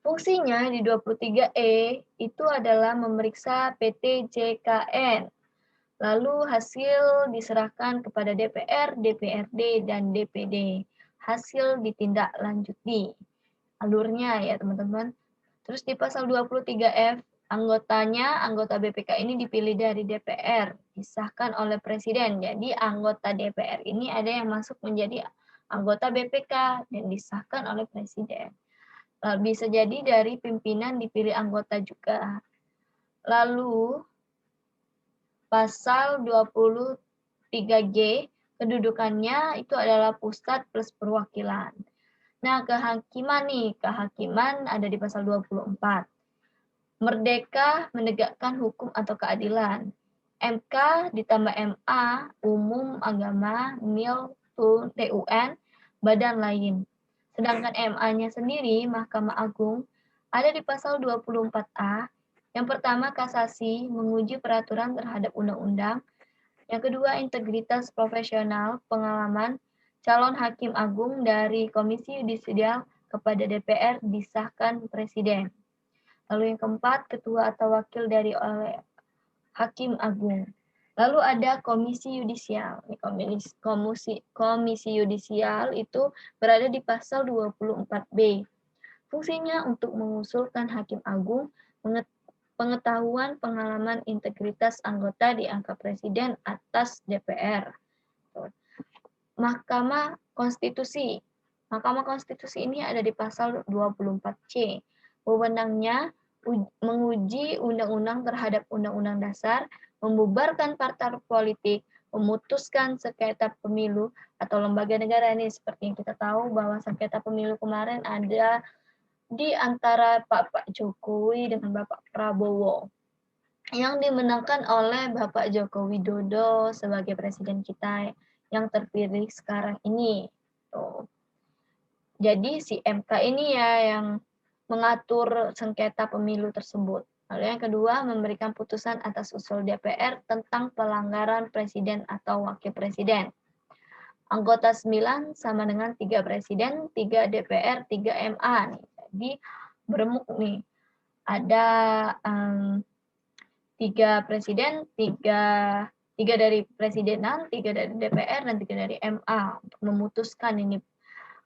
Fungsinya di 23E itu adalah memeriksa PT JKN. Lalu hasil diserahkan kepada DPR, DPRD, dan DPD. Hasil ditindaklanjuti. Alurnya ya teman-teman. Terus di pasal 23F, anggota BPK ini dipilih dari DPR, disahkan oleh Presiden. Jadi anggota DPR ini ada yang masuk menjadi anggota BPK dan disahkan oleh Presiden. Lalu bisa jadi dari pimpinan dipilih anggota juga. Lalu pasal 23G, kedudukannya itu adalah pusat plus perwakilan. Nah, kehakiman nih, kehakiman ada di pasal 24. Merdeka menegakkan hukum atau keadilan. MK ditambah MA, umum, agama, MIL, TUN, badan lain. Sedangkan MA-nya sendiri, Mahkamah Agung, ada di pasal 24A. Yang pertama, kasasi, menguji peraturan terhadap undang-undang. Yang kedua, integritas profesional, pengalaman, calon hakim agung dari Komisi Yudisial kepada DPR disahkan Presiden. Lalu yang keempat, ketua atau wakil dari oleh hakim agung. Lalu ada komisi yudisial. Komisi yudisial itu berada di pasal 24B. Fungsinya untuk mengusulkan hakim agung, pengetahuan, pengalaman, integritas anggota diangkat Presiden atas DPR. Mahkamah Konstitusi. Mahkamah Konstitusi ini ada di pasal 24C. Wewenangnya menguji undang-undang terhadap undang-undang dasar, membubarkan partai politik, memutuskan sengketa pemilu atau lembaga negara. Ini seperti yang kita tahu bahwa sengketa pemilu kemarin ada di antara Pak Jokowi dengan Bapak Prabowo yang dimenangkan oleh Bapak Joko Widodo sebagai presiden kita yang terpilih sekarang ini. Tuh. Jadi si MK ini ya yang mengatur sengketa pemilu tersebut. Lalu yang kedua, memberikan putusan atas usul DPR tentang pelanggaran presiden atau wakil presiden. Anggota 9 sama dengan 3 presiden, 3 DPR, 3 MA. Nih. Jadi beremuk nih. Ada 3 presiden, 3 dari presidenan, 3 dari DPR, dan 3 dari MA untuk memutuskan ini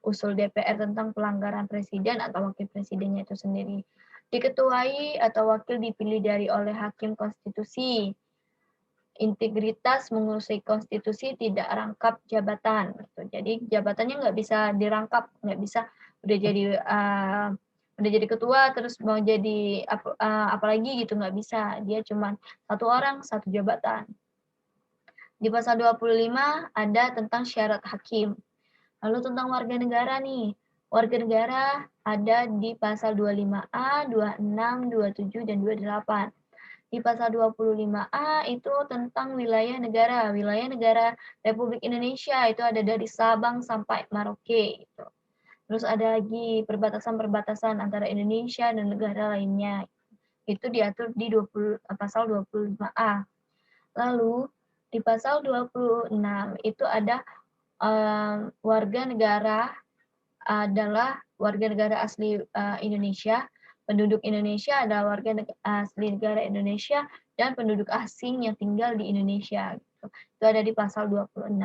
usul DPR tentang pelanggaran presiden atau wakil presidennya itu sendiri. Diketuai atau wakil dipilih dari oleh hakim konstitusi. Integritas mengurusi konstitusi tidak rangkap jabatan. Jadi jabatannya nggak bisa dirangkap, nggak bisa udah jadi ketua terus mau jadi apalagi gitu, nggak bisa. Dia cuma satu orang, satu jabatan. Di pasal 25 ada tentang syarat hakim. Lalu tentang warga negara nih. Warga negara ada di pasal 25A, 26, 27, dan 28. Di pasal 25A itu tentang wilayah negara. Wilayah negara Republik Indonesia itu ada dari Sabang sampai Merauke. Gitu. Terus ada lagi perbatasan-perbatasan antara Indonesia dan negara lainnya. Itu diatur di pasal 25A. Lalu di pasal 26 itu ada warga negara adalah warga negara asli Indonesia, penduduk Indonesia adalah warga asli negara Indonesia, dan penduduk asing yang tinggal di Indonesia. Gitu. Itu ada di pasal 26.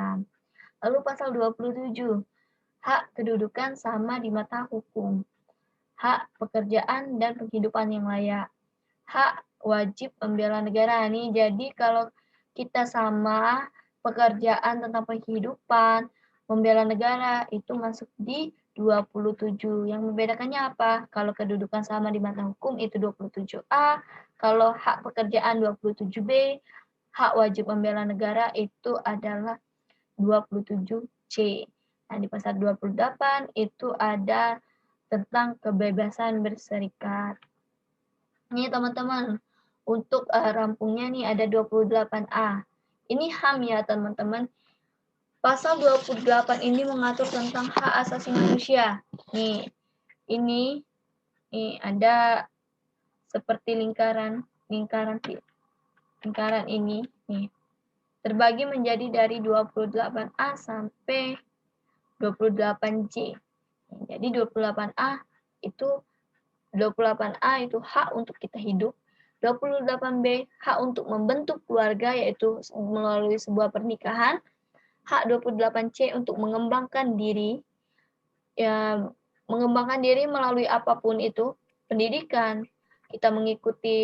Lalu pasal 27, hak kedudukan sama di mata hukum, hak pekerjaan dan penghidupan yang layak, hak wajib membela negara. Nih, jadi kalau kita sama pekerjaan tentang penghidupan, membela negara itu masuk di 27. Yang membedakannya apa? Kalau kedudukan sama di mata hukum itu 27A, kalau hak pekerjaan 27B, hak wajib membela negara itu adalah 27C. Nah, di pasal 28 itu ada tentang kebebasan berserikat. Ini teman-teman, untuk rampungnya nih ada 28A. Ini HAM ya teman-teman. Pasal 28 ini mengatur tentang hak asasi manusia. Nih, ini ada seperti lingkaran ini nih. Terbagi menjadi dari 28A sampai 28C. Jadi 28A itu 28A itu hak untuk kita hidup. 28B hak untuk membentuk keluarga yaitu melalui sebuah pernikahan. Hak 28C untuk mengembangkan diri, ya mengembangkan diri melalui apapun itu, pendidikan, kita mengikuti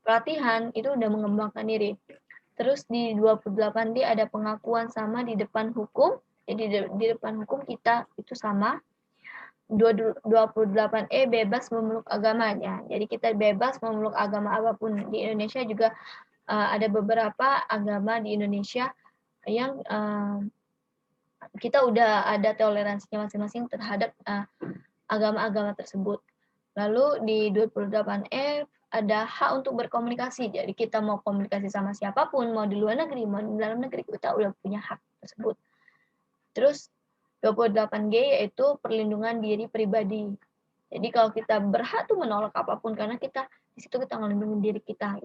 pelatihan, itu udah mengembangkan diri. Terus di 28D ada pengakuan sama di depan hukum, jadi di depan hukum kita itu sama. 28E bebas memeluk agamanya, jadi kita bebas memeluk agama apapun. Di Indonesia juga ada beberapa agama di Indonesia yang kita udah ada toleransinya masing-masing terhadap agama-agama tersebut. Lalu di 28F ada hak untuk berkomunikasi. Jadi kita mau komunikasi sama siapapun, mau di luar negeri, mau di dalam negeri, kita udah punya hak tersebut. Terus 28G yaitu perlindungan diri pribadi. Jadi kalau kita berhak tuh menolak apapun karena kita di situ kita melindungi diri kita.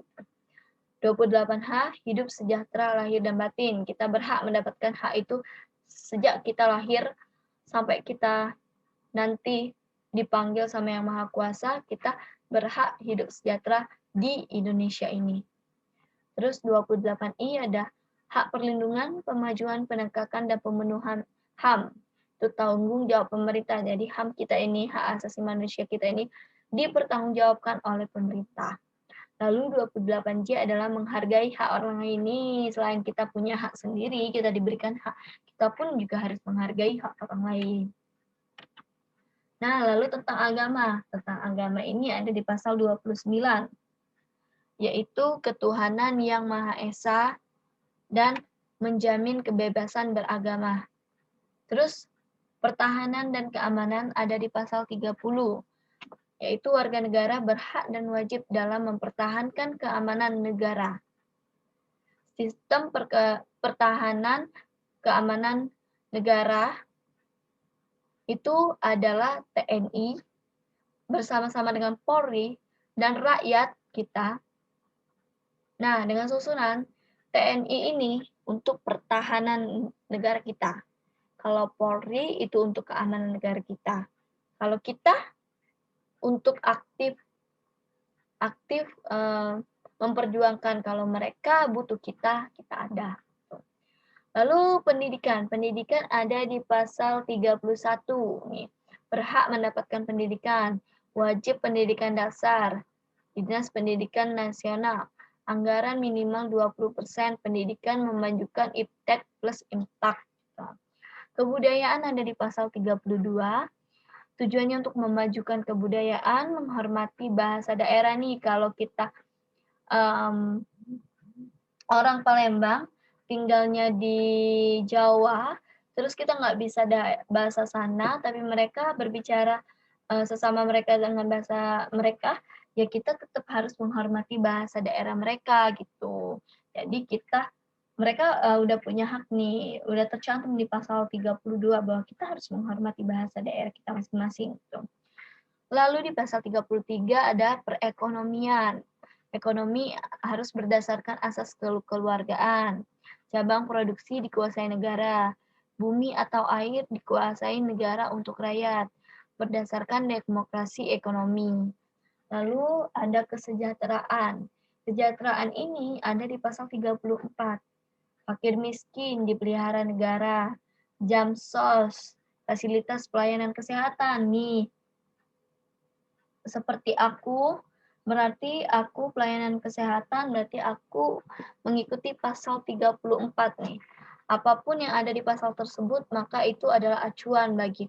28H hidup sejahtera lahir dan batin. Kita berhak mendapatkan hak itu sejak kita lahir sampai kita nanti dipanggil sama Yang Maha Kuasa, kita berhak hidup sejahtera di Indonesia ini. Terus 28I ada hak perlindungan, pemajuan, penegakan, dan pemenuhan HAM. Itu tanggung jawab pemerintah. Jadi HAM kita ini, hak asasi manusia kita ini, dipertanggungjawabkan oleh pemerintah. Lalu 28J adalah menghargai hak orang lain ini. Selain kita punya hak sendiri, kita diberikan hak, kita pun juga harus menghargai hak orang lain. Nah, lalu tentang agama. Tentang agama ini ada di pasal 29, yaitu ketuhanan yang Maha Esa dan menjamin kebebasan beragama. Terus, pertahanan dan keamanan ada di pasal 30, yaitu warga negara berhak dan wajib dalam mempertahankan keamanan negara. Sistem pertahanan keamanan negara itu adalah TNI bersama-sama dengan Polri dan rakyat kita. Nah, dengan susunan TNI ini untuk pertahanan negara kita. Kalau Polri itu untuk keamanan negara kita. Kalau kita untuk aktif memperjuangkan, kalau mereka butuh kita ada. Lalu pendidikan ada di pasal 31 nih. Berhak mendapatkan pendidikan, wajib pendidikan dasar, Dinas Pendidikan Nasional, anggaran minimal 20% pendidikan memajukan IPTEK plus IMPAK. Kebudayaan ada di pasal 32, tujuannya untuk memajukan kebudayaan, menghormati bahasa daerah nih. Kalau kita orang Palembang, tinggalnya di Jawa, terus kita nggak bisa bahasa sana, tapi mereka berbicara sesama mereka dengan bahasa mereka, ya kita tetap harus menghormati bahasa daerah mereka gitu. Jadi mereka udah punya hak nih, udah tercantum di pasal 32 bahwa kita harus menghormati bahasa daerah kita masing-masing gitu. Lalu di pasal 33 ada perekonomian. Ekonomi harus berdasarkan asas kekeluargaan. Cabang produksi dikuasai negara. Bumi atau air dikuasai negara untuk rakyat. Berdasarkan demokrasi ekonomi. Lalu ada kesejahteraan. Kesejahteraan ini ada di pasal 34. Fakir miskin dipelihara negara. Jamsos, fasilitas pelayanan kesehatan nih. Seperti aku, berarti aku pelayanan kesehatan, berarti aku mengikuti pasal 34 nih. Apapun yang ada di pasal tersebut, maka itu adalah acuan bagi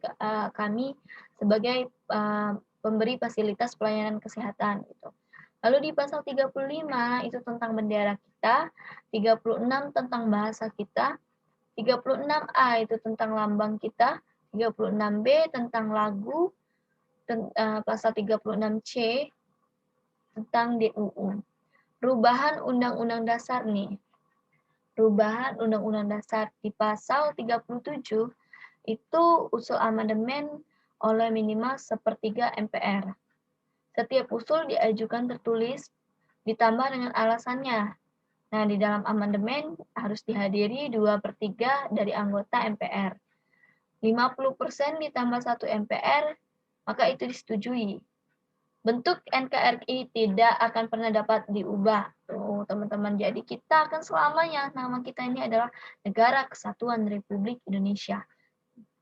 kami sebagai pemberi fasilitas pelayanan kesehatan. Gitu. Lalu di pasal 35 itu tentang bendera kita, 36 tentang bahasa kita, 36A itu tentang lambang kita, 36B tentang lagu, pasal 36C tentang DUU. Perubahan Undang-Undang Dasar nih. Perubahan Undang-Undang Dasar di pasal 37 itu usul amandemen oleh minimal sepertiga MPR. Setiap usul diajukan tertulis ditambah dengan alasannya. Nah, di dalam amandemen harus dihadiri 2/3 dari anggota MPR. 50% ditambah 1 MPR, maka itu disetujui. Bentuk NKRI tidak akan pernah dapat diubah. Tuh, teman-teman. Jadi kita akan selamanya, nama kita ini adalah Negara Kesatuan Republik Indonesia.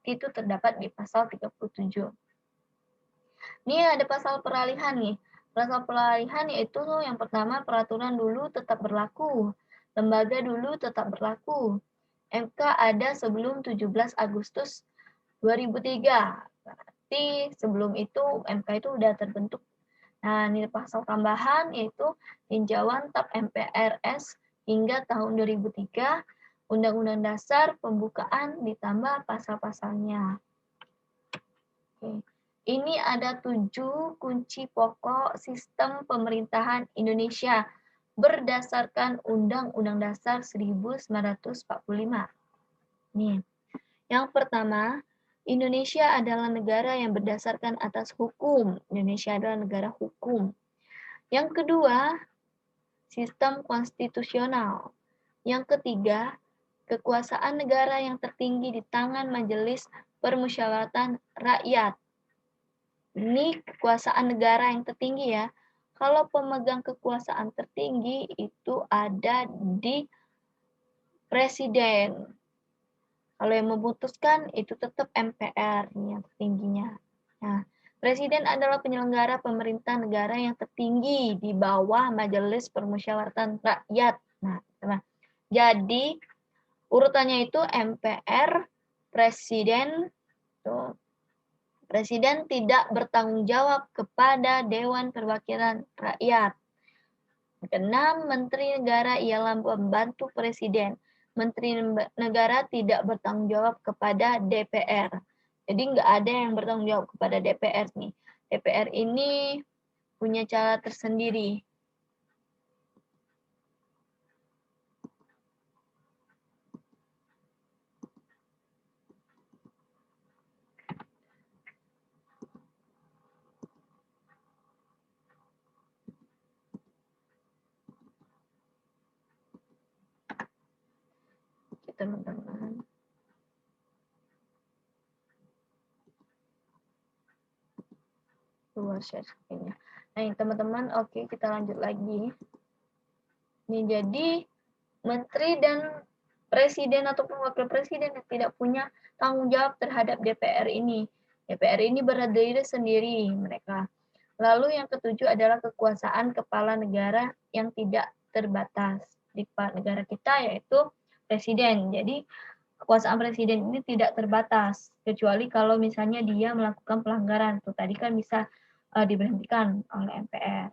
Itu terdapat di pasal 37. Ini ada pasal peralihan nih. Pasal peralihan yaitu yang pertama, peraturan dulu tetap berlaku. Lembaga dulu tetap berlaku. MK ada sebelum 17 Agustus 2003. Berarti sebelum itu MK itu sudah terbentuk. Nah, ini pasal tambahan yaitu tinjauan TAP MPRS hingga tahun 2003, Undang-Undang Dasar pembukaan ditambah pasal-pasalnya. Oke. Ini ada 7 kunci pokok sistem pemerintahan Indonesia berdasarkan Undang-Undang Dasar 1945. Nih, yang pertama, Indonesia adalah negara yang berdasarkan atas hukum. Indonesia adalah negara hukum. Yang kedua, sistem konstitusional. Yang ketiga, kekuasaan negara yang tertinggi di tangan Majelis Permusyawaratan Rakyat. Ini kekuasaan negara yang tertinggi ya. Kalau pemegang kekuasaan tertinggi itu ada di presiden. Kalau yang memutuskan itu tetap MPR yang tertingginya. Nah, presiden adalah penyelenggara pemerintah negara yang tertinggi di bawah Majelis Permusyawaratan Rakyat. Nah, teman. Jadi urutannya itu MPR, presiden, tuh. Presiden tidak bertanggung jawab kepada Dewan Perwakilan Rakyat. Keenam, Menteri Negara ialah pembantu Presiden. Menteri Negara tidak bertanggung jawab kepada DPR. Jadi nggak ada yang bertanggung jawab kepada DPR nih. DPR ini punya cara tersendiri. Teman-teman. Luar share screen-nya. Nah, teman-teman, oke, kita lanjut lagi. Nih, jadi menteri dan presiden ataupun wakil presiden yang tidak punya tanggung jawab terhadap DPR ini. DPR ini berdiri sendiri mereka. Lalu yang ketujuh adalah kekuasaan kepala negara yang tidak terbatas di negara kita, yaitu presiden. Jadi kekuasaan presiden ini tidak terbatas kecuali kalau misalnya dia melakukan pelanggaran. Tuh tadi kan bisa diberhentikan oleh MPR.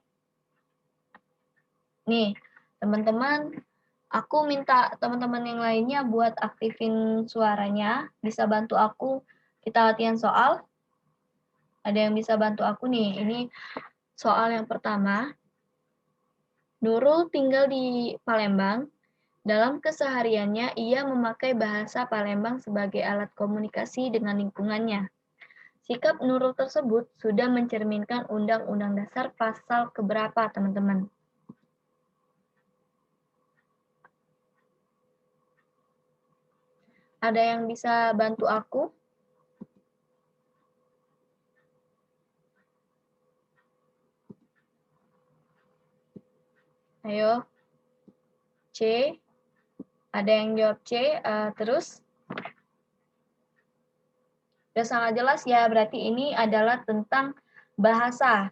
Nih, teman-teman, aku minta teman-teman yang lainnya buat aktifin suaranya. Bisa bantu aku, kita latihan soal. Ada yang bisa bantu aku nih. Ini soal yang pertama. Nurul tinggal di Palembang. Dalam kesehariannya, ia memakai bahasa Palembang sebagai alat komunikasi dengan lingkungannya. Sikap Nurul tersebut sudah mencerminkan Undang-Undang Dasar pasal keberapa, teman-teman? Ada yang bisa bantu aku? Ayo. C. Ada yang jawab C. Terus? Sudah sangat jelas ya, berarti ini adalah tentang bahasa.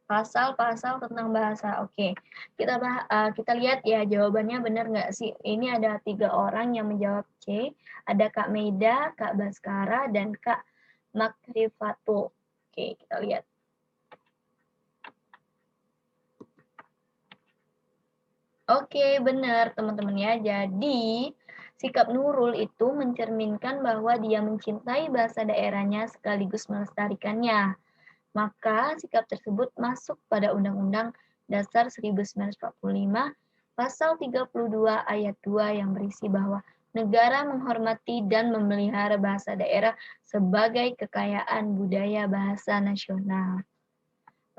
Pasal-pasal tentang bahasa. Oke, kita lihat ya jawabannya benar nggak sih? Ini ada 3 orang yang menjawab C. Ada Kak Meida, Kak Baskara, dan Kak Makrifatul. Oke, kita lihat. Oke, benar teman-teman ya. Jadi, sikap Nurul itu mencerminkan bahwa dia mencintai bahasa daerahnya sekaligus melestarikannya. Maka sikap tersebut masuk pada Undang-Undang Dasar 1945 Pasal 32 Ayat 2 yang berisi bahwa negara menghormati dan memelihara bahasa daerah sebagai kekayaan budaya bahasa nasional.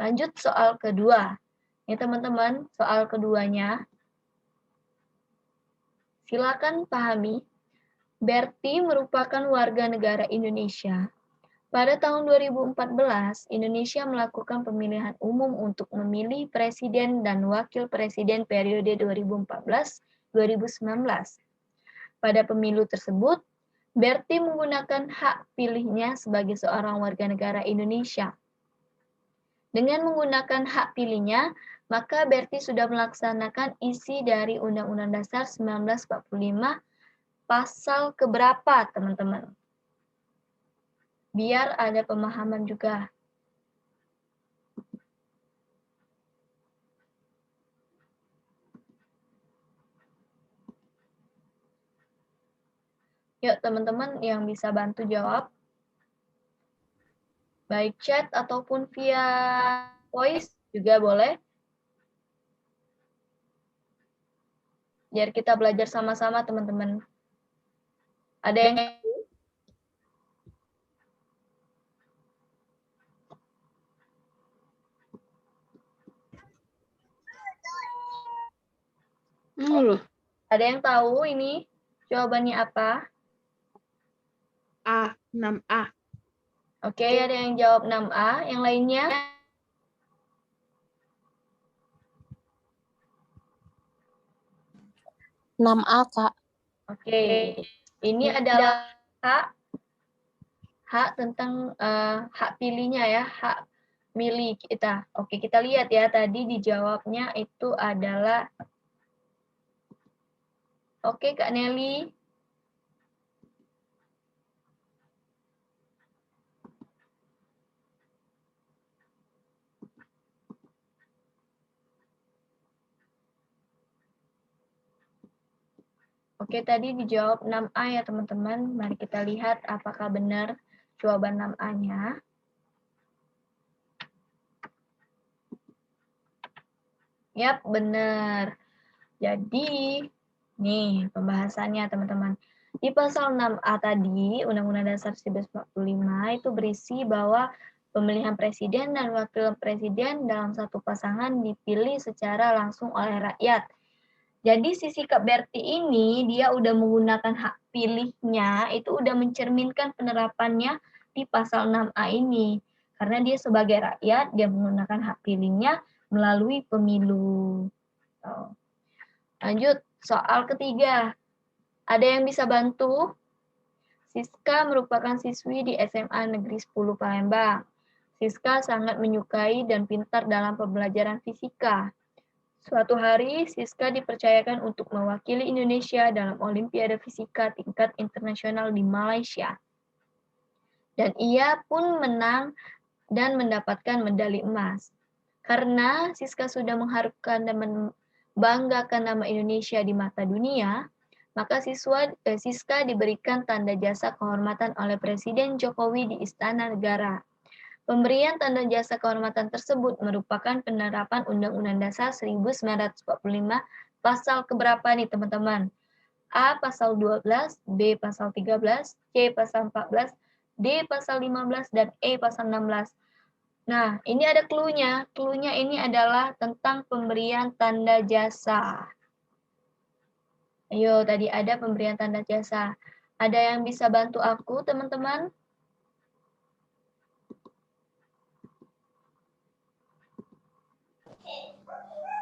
Lanjut soal kedua. Ini teman-teman, soal keduanya. Silakan pahami, Berti merupakan warga negara Indonesia. Pada tahun 2014, Indonesia melakukan pemilihan umum untuk memilih presiden dan wakil presiden periode 2014-2019. Pada pemilu tersebut, Berti menggunakan hak pilihnya sebagai seorang warga negara Indonesia. Dengan menggunakan hak pilihnya, maka Berti sudah melaksanakan isi dari Undang-Undang Dasar 1945 pasal keberapa, teman-teman? Biar ada pemahaman juga. Yuk, teman-teman yang bisa bantu jawab. Baik chat ataupun via voice juga boleh. Biar kita belajar sama-sama, teman-teman. Ada yang ada yang tahu ini jawabannya apa? A, 6A. Oke, ada yang jawab 6A. Yang lainnya? Enam A, Kak. Oke, ini adalah hak tentang hak pilihnya ya, hak milih kita. Oke, kita lihat ya, tadi dijawabnya itu adalah oke, Kak Nelly. Oke, tadi dijawab 6A ya teman-teman. Mari kita lihat apakah benar jawaban 6A-nya. Yap, benar. Jadi, nih pembahasannya teman-teman. Di pasal 6A tadi, Undang-Undang Dasar 1945 itu berisi bahwa pemilihan presiden dan wakil presiden dalam satu pasangan dipilih secara langsung oleh rakyat. Jadi si sikap Berti ini dia udah menggunakan hak pilihnya itu udah mencerminkan penerapannya di pasal 6A ini. Karena dia sebagai rakyat, dia menggunakan hak pilihnya melalui pemilu. Lanjut, soal ketiga. Ada yang bisa bantu? Siska merupakan siswi di SMA Negeri 10 Palembang. Siska sangat menyukai dan pintar dalam pembelajaran fisika. Suatu hari, Siska dipercayakan untuk mewakili Indonesia dalam Olimpiade Fisika tingkat internasional di Malaysia. Dan ia pun menang dan mendapatkan medali emas. Karena Siska sudah mengharumkan dan membanggakan nama Indonesia di mata dunia, maka Siska diberikan tanda jasa kehormatan oleh Presiden Jokowi di Istana Negara. Pemberian tanda jasa kehormatan tersebut merupakan penerapan Undang-Undang Dasar 1945 pasal keberapa nih teman-teman? A pasal 12, B pasal 13, C pasal 14, D pasal 15, dan E pasal 16. Nah, ini ada clue-nya. Clue-nya ini adalah tentang pemberian tanda jasa. Ayo, tadi ada pemberian tanda jasa. Ada yang bisa bantu aku, teman-teman?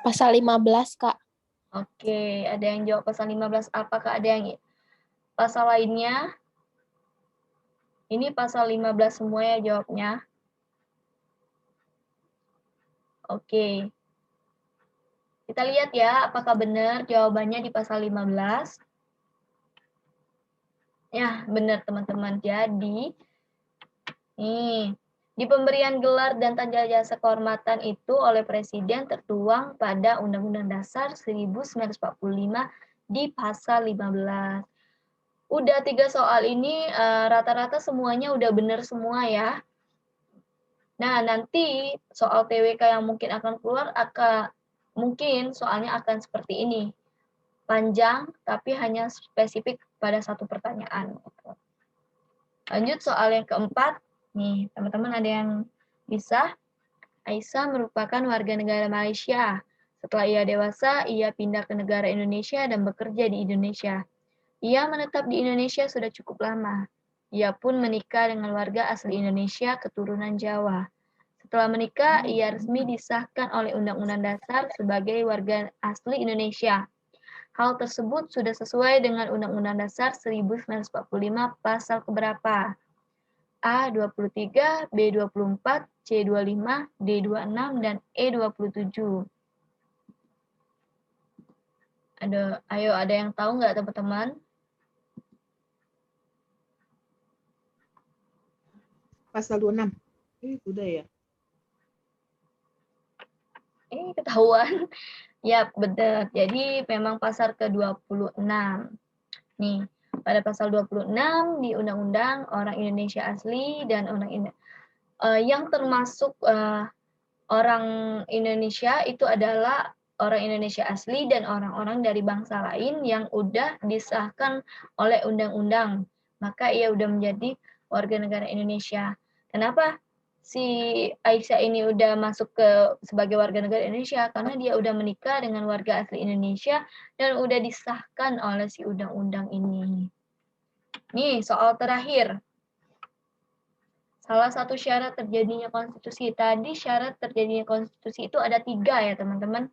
Pasal 15, Kak. Oke, ada yang jawab pasal 15. Apakah ada yang pasal lainnya? Ini pasal 15 semua ya jawabnya. Oke. Kita lihat ya, apakah benar jawabannya di pasal 15. Ya, benar teman-teman. Jadi, nih, di pemberian gelar dan tanda jasa kehormatan itu oleh Presiden tertuang pada Undang-Undang Dasar 1945 di pasal 15. Udah 3 soal ini rata-rata semuanya udah benar semua ya. Nah, nanti soal TWK yang mungkin akan keluar mungkin soalnya akan seperti ini. Panjang, tapi hanya spesifik pada satu pertanyaan. Lanjut soal yang keempat. Nih, teman-teman ada yang bisa. Aisyah merupakan warga negara Malaysia. Setelah ia dewasa, ia pindah ke negara Indonesia dan bekerja di Indonesia. Ia menetap di Indonesia sudah cukup lama. Ia pun menikah dengan warga asli Indonesia keturunan Jawa. Setelah menikah, ia resmi disahkan oleh Undang-Undang Dasar sebagai warga asli Indonesia. Hal tersebut sudah sesuai dengan Undang-Undang Dasar 1945 pasal keberapa? A. 23, B. 24, C. 25, D. 26, dan E. 27. Ayo, ada yang tahu nggak teman-teman? Pasal 26. Udah ya. Ketahuan. Ya, benar. Jadi memang pasal ke-26. Nih, pada pasal 26 di Undang-Undang Orang Indonesia Asli dan yang termasuk orang Indonesia itu adalah orang Indonesia asli dan orang-orang dari bangsa lain yang udah disahkan oleh undang-undang. Maka ia udah menjadi warga negara Indonesia. Kenapa si Aisyah ini udah masuk sebagai warga negara Indonesia? Karena dia udah menikah dengan warga asli Indonesia dan udah disahkan oleh si undang-undang ini. Nih, soal terakhir. Salah satu syarat terjadinya konstitusi. Tadi syarat terjadinya konstitusi itu ada 3 ya teman-teman.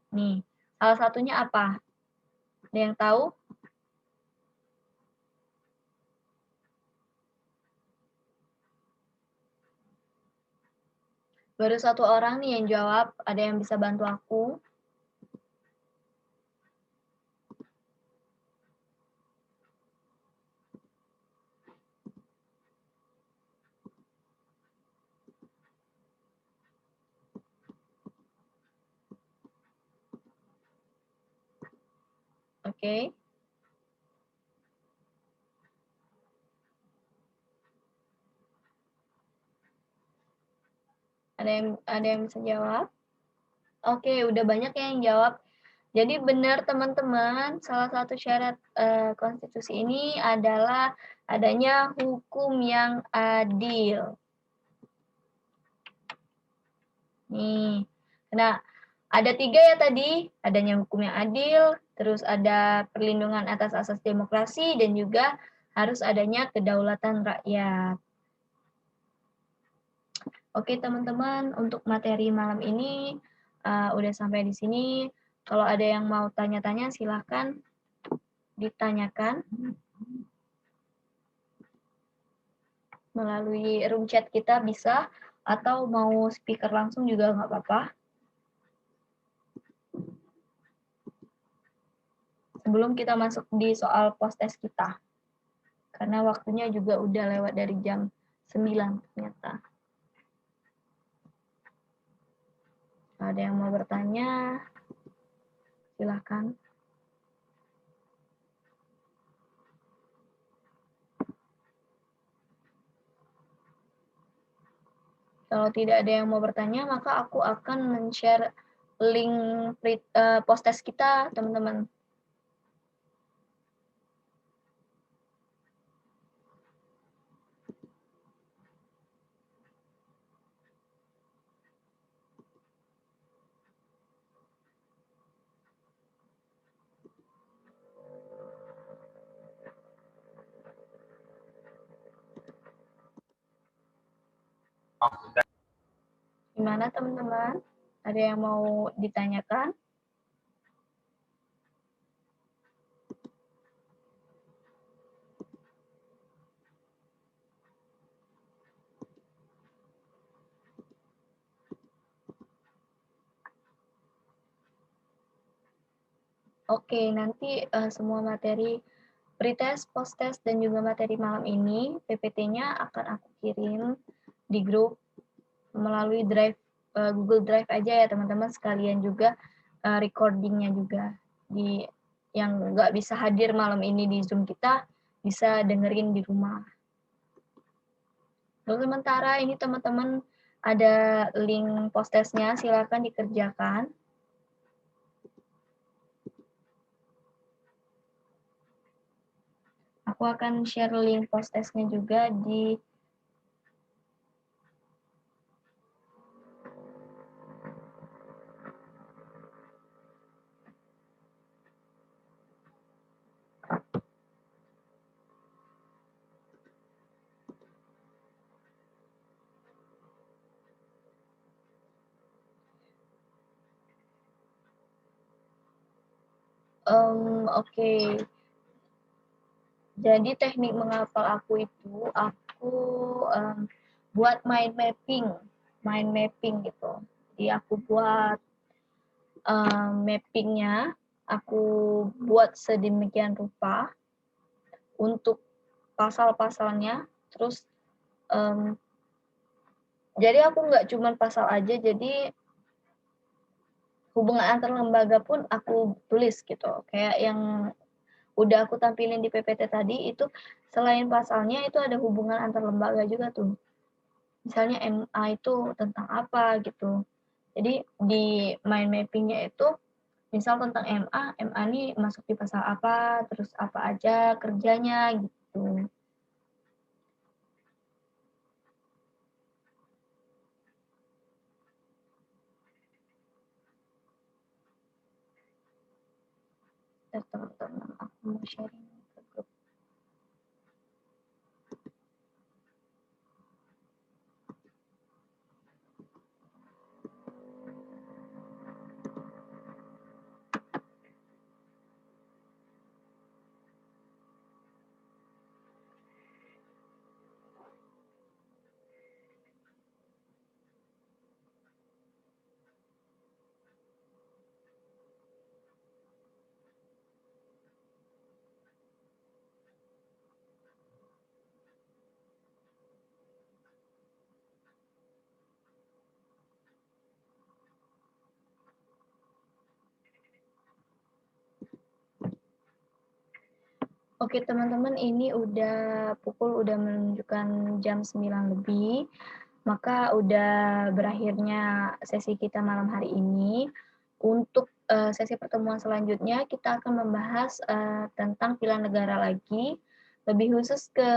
Nih, salah satunya apa? Ada yang tahu? Baru 1 orang nih yang jawab. Ada yang bisa bantu aku? Oke. Ada yang bisa jawab? Oke, udah banyak yang jawab. Jadi benar teman-teman, salah satu syarat konstitusi ini adalah adanya hukum yang adil. Nih, nah ada 3 ya tadi, adanya hukum yang adil, terus ada perlindungan atas asas demokrasi, dan juga harus adanya kedaulatan rakyat. Oke teman-teman, untuk materi malam ini udah sampai di sini. Kalau ada yang mau tanya-tanya silahkan ditanyakan melalui room chat kita bisa, atau mau speaker langsung juga nggak apa-apa. Sebelum kita masuk di soal post-test kita. Karena waktunya juga udah lewat dari jam 9 ternyata. Ada yang mau bertanya? Silahkan. Kalau tidak ada yang mau bertanya, maka aku akan men-share link post-test kita, teman-teman. Gimana teman-teman? Ada yang mau ditanyakan? Oke, nanti semua materi pretest, post-test, dan juga materi malam ini, PPT-nya akan aku kirim di grup melalui Drive, Google Drive aja ya teman-teman, sekalian juga recording-nya juga. Yang nggak bisa hadir malam ini di Zoom kita, bisa dengerin di rumah. Lalu sementara ini teman-teman ada link post-testnya, silakan dikerjakan. Aku akan share link post-testnya juga di Oke. Jadi teknik menghafal aku itu, aku buat mind mapping gitu. Jadi aku buat mappingnya, aku buat sedemikian rupa untuk pasal-pasalnya. Terus jadi aku nggak cuma pasal aja, jadi hubungan antar lembaga pun aku tulis gitu. Kayak yang udah aku tampilin di PPT tadi, itu selain pasalnya itu ada hubungan antar lembaga juga tuh. Misalnya MA itu tentang apa gitu. Jadi di mind mapping-nya itu misal tentang MA ini masuk di pasal apa, terus apa aja kerjanya gitu. Teman-teman, aku mau sharing ke grup. Oke teman-teman, ini udah menunjukkan jam 9 lebih, maka udah berakhirnya sesi kita malam hari ini. Untuk sesi pertemuan selanjutnya kita akan membahas tentang pilihan negara lagi, lebih khusus ke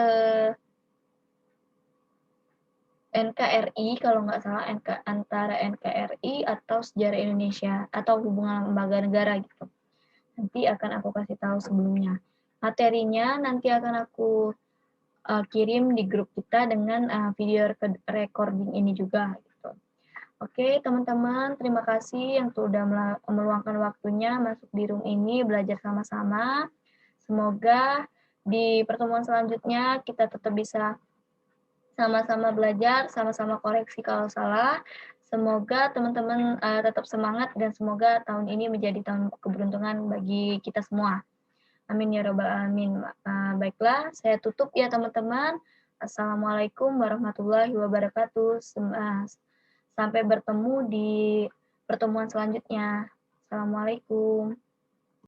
NKRI, kalau nggak salah antara NKRI atau sejarah Indonesia atau hubungan lembaga negara gitu. Nanti akan aku kasih tahu sebelumnya. Materinya nanti akan aku kirim di grup kita dengan video recording ini juga gitu. Oke, teman-teman, terima kasih yang sudah meluangkan waktunya masuk di room ini belajar sama-sama. Semoga di pertemuan selanjutnya kita tetap bisa sama-sama belajar, sama-sama koreksi kalau salah. Semoga teman-teman tetap semangat dan semoga tahun ini menjadi tahun keberuntungan bagi kita semua. Amin ya rabbal alamin. Baiklah, saya tutup ya teman-teman. Assalamualaikum warahmatullahi wabarakatuh. Sampai bertemu di pertemuan selanjutnya. Assalamualaikum.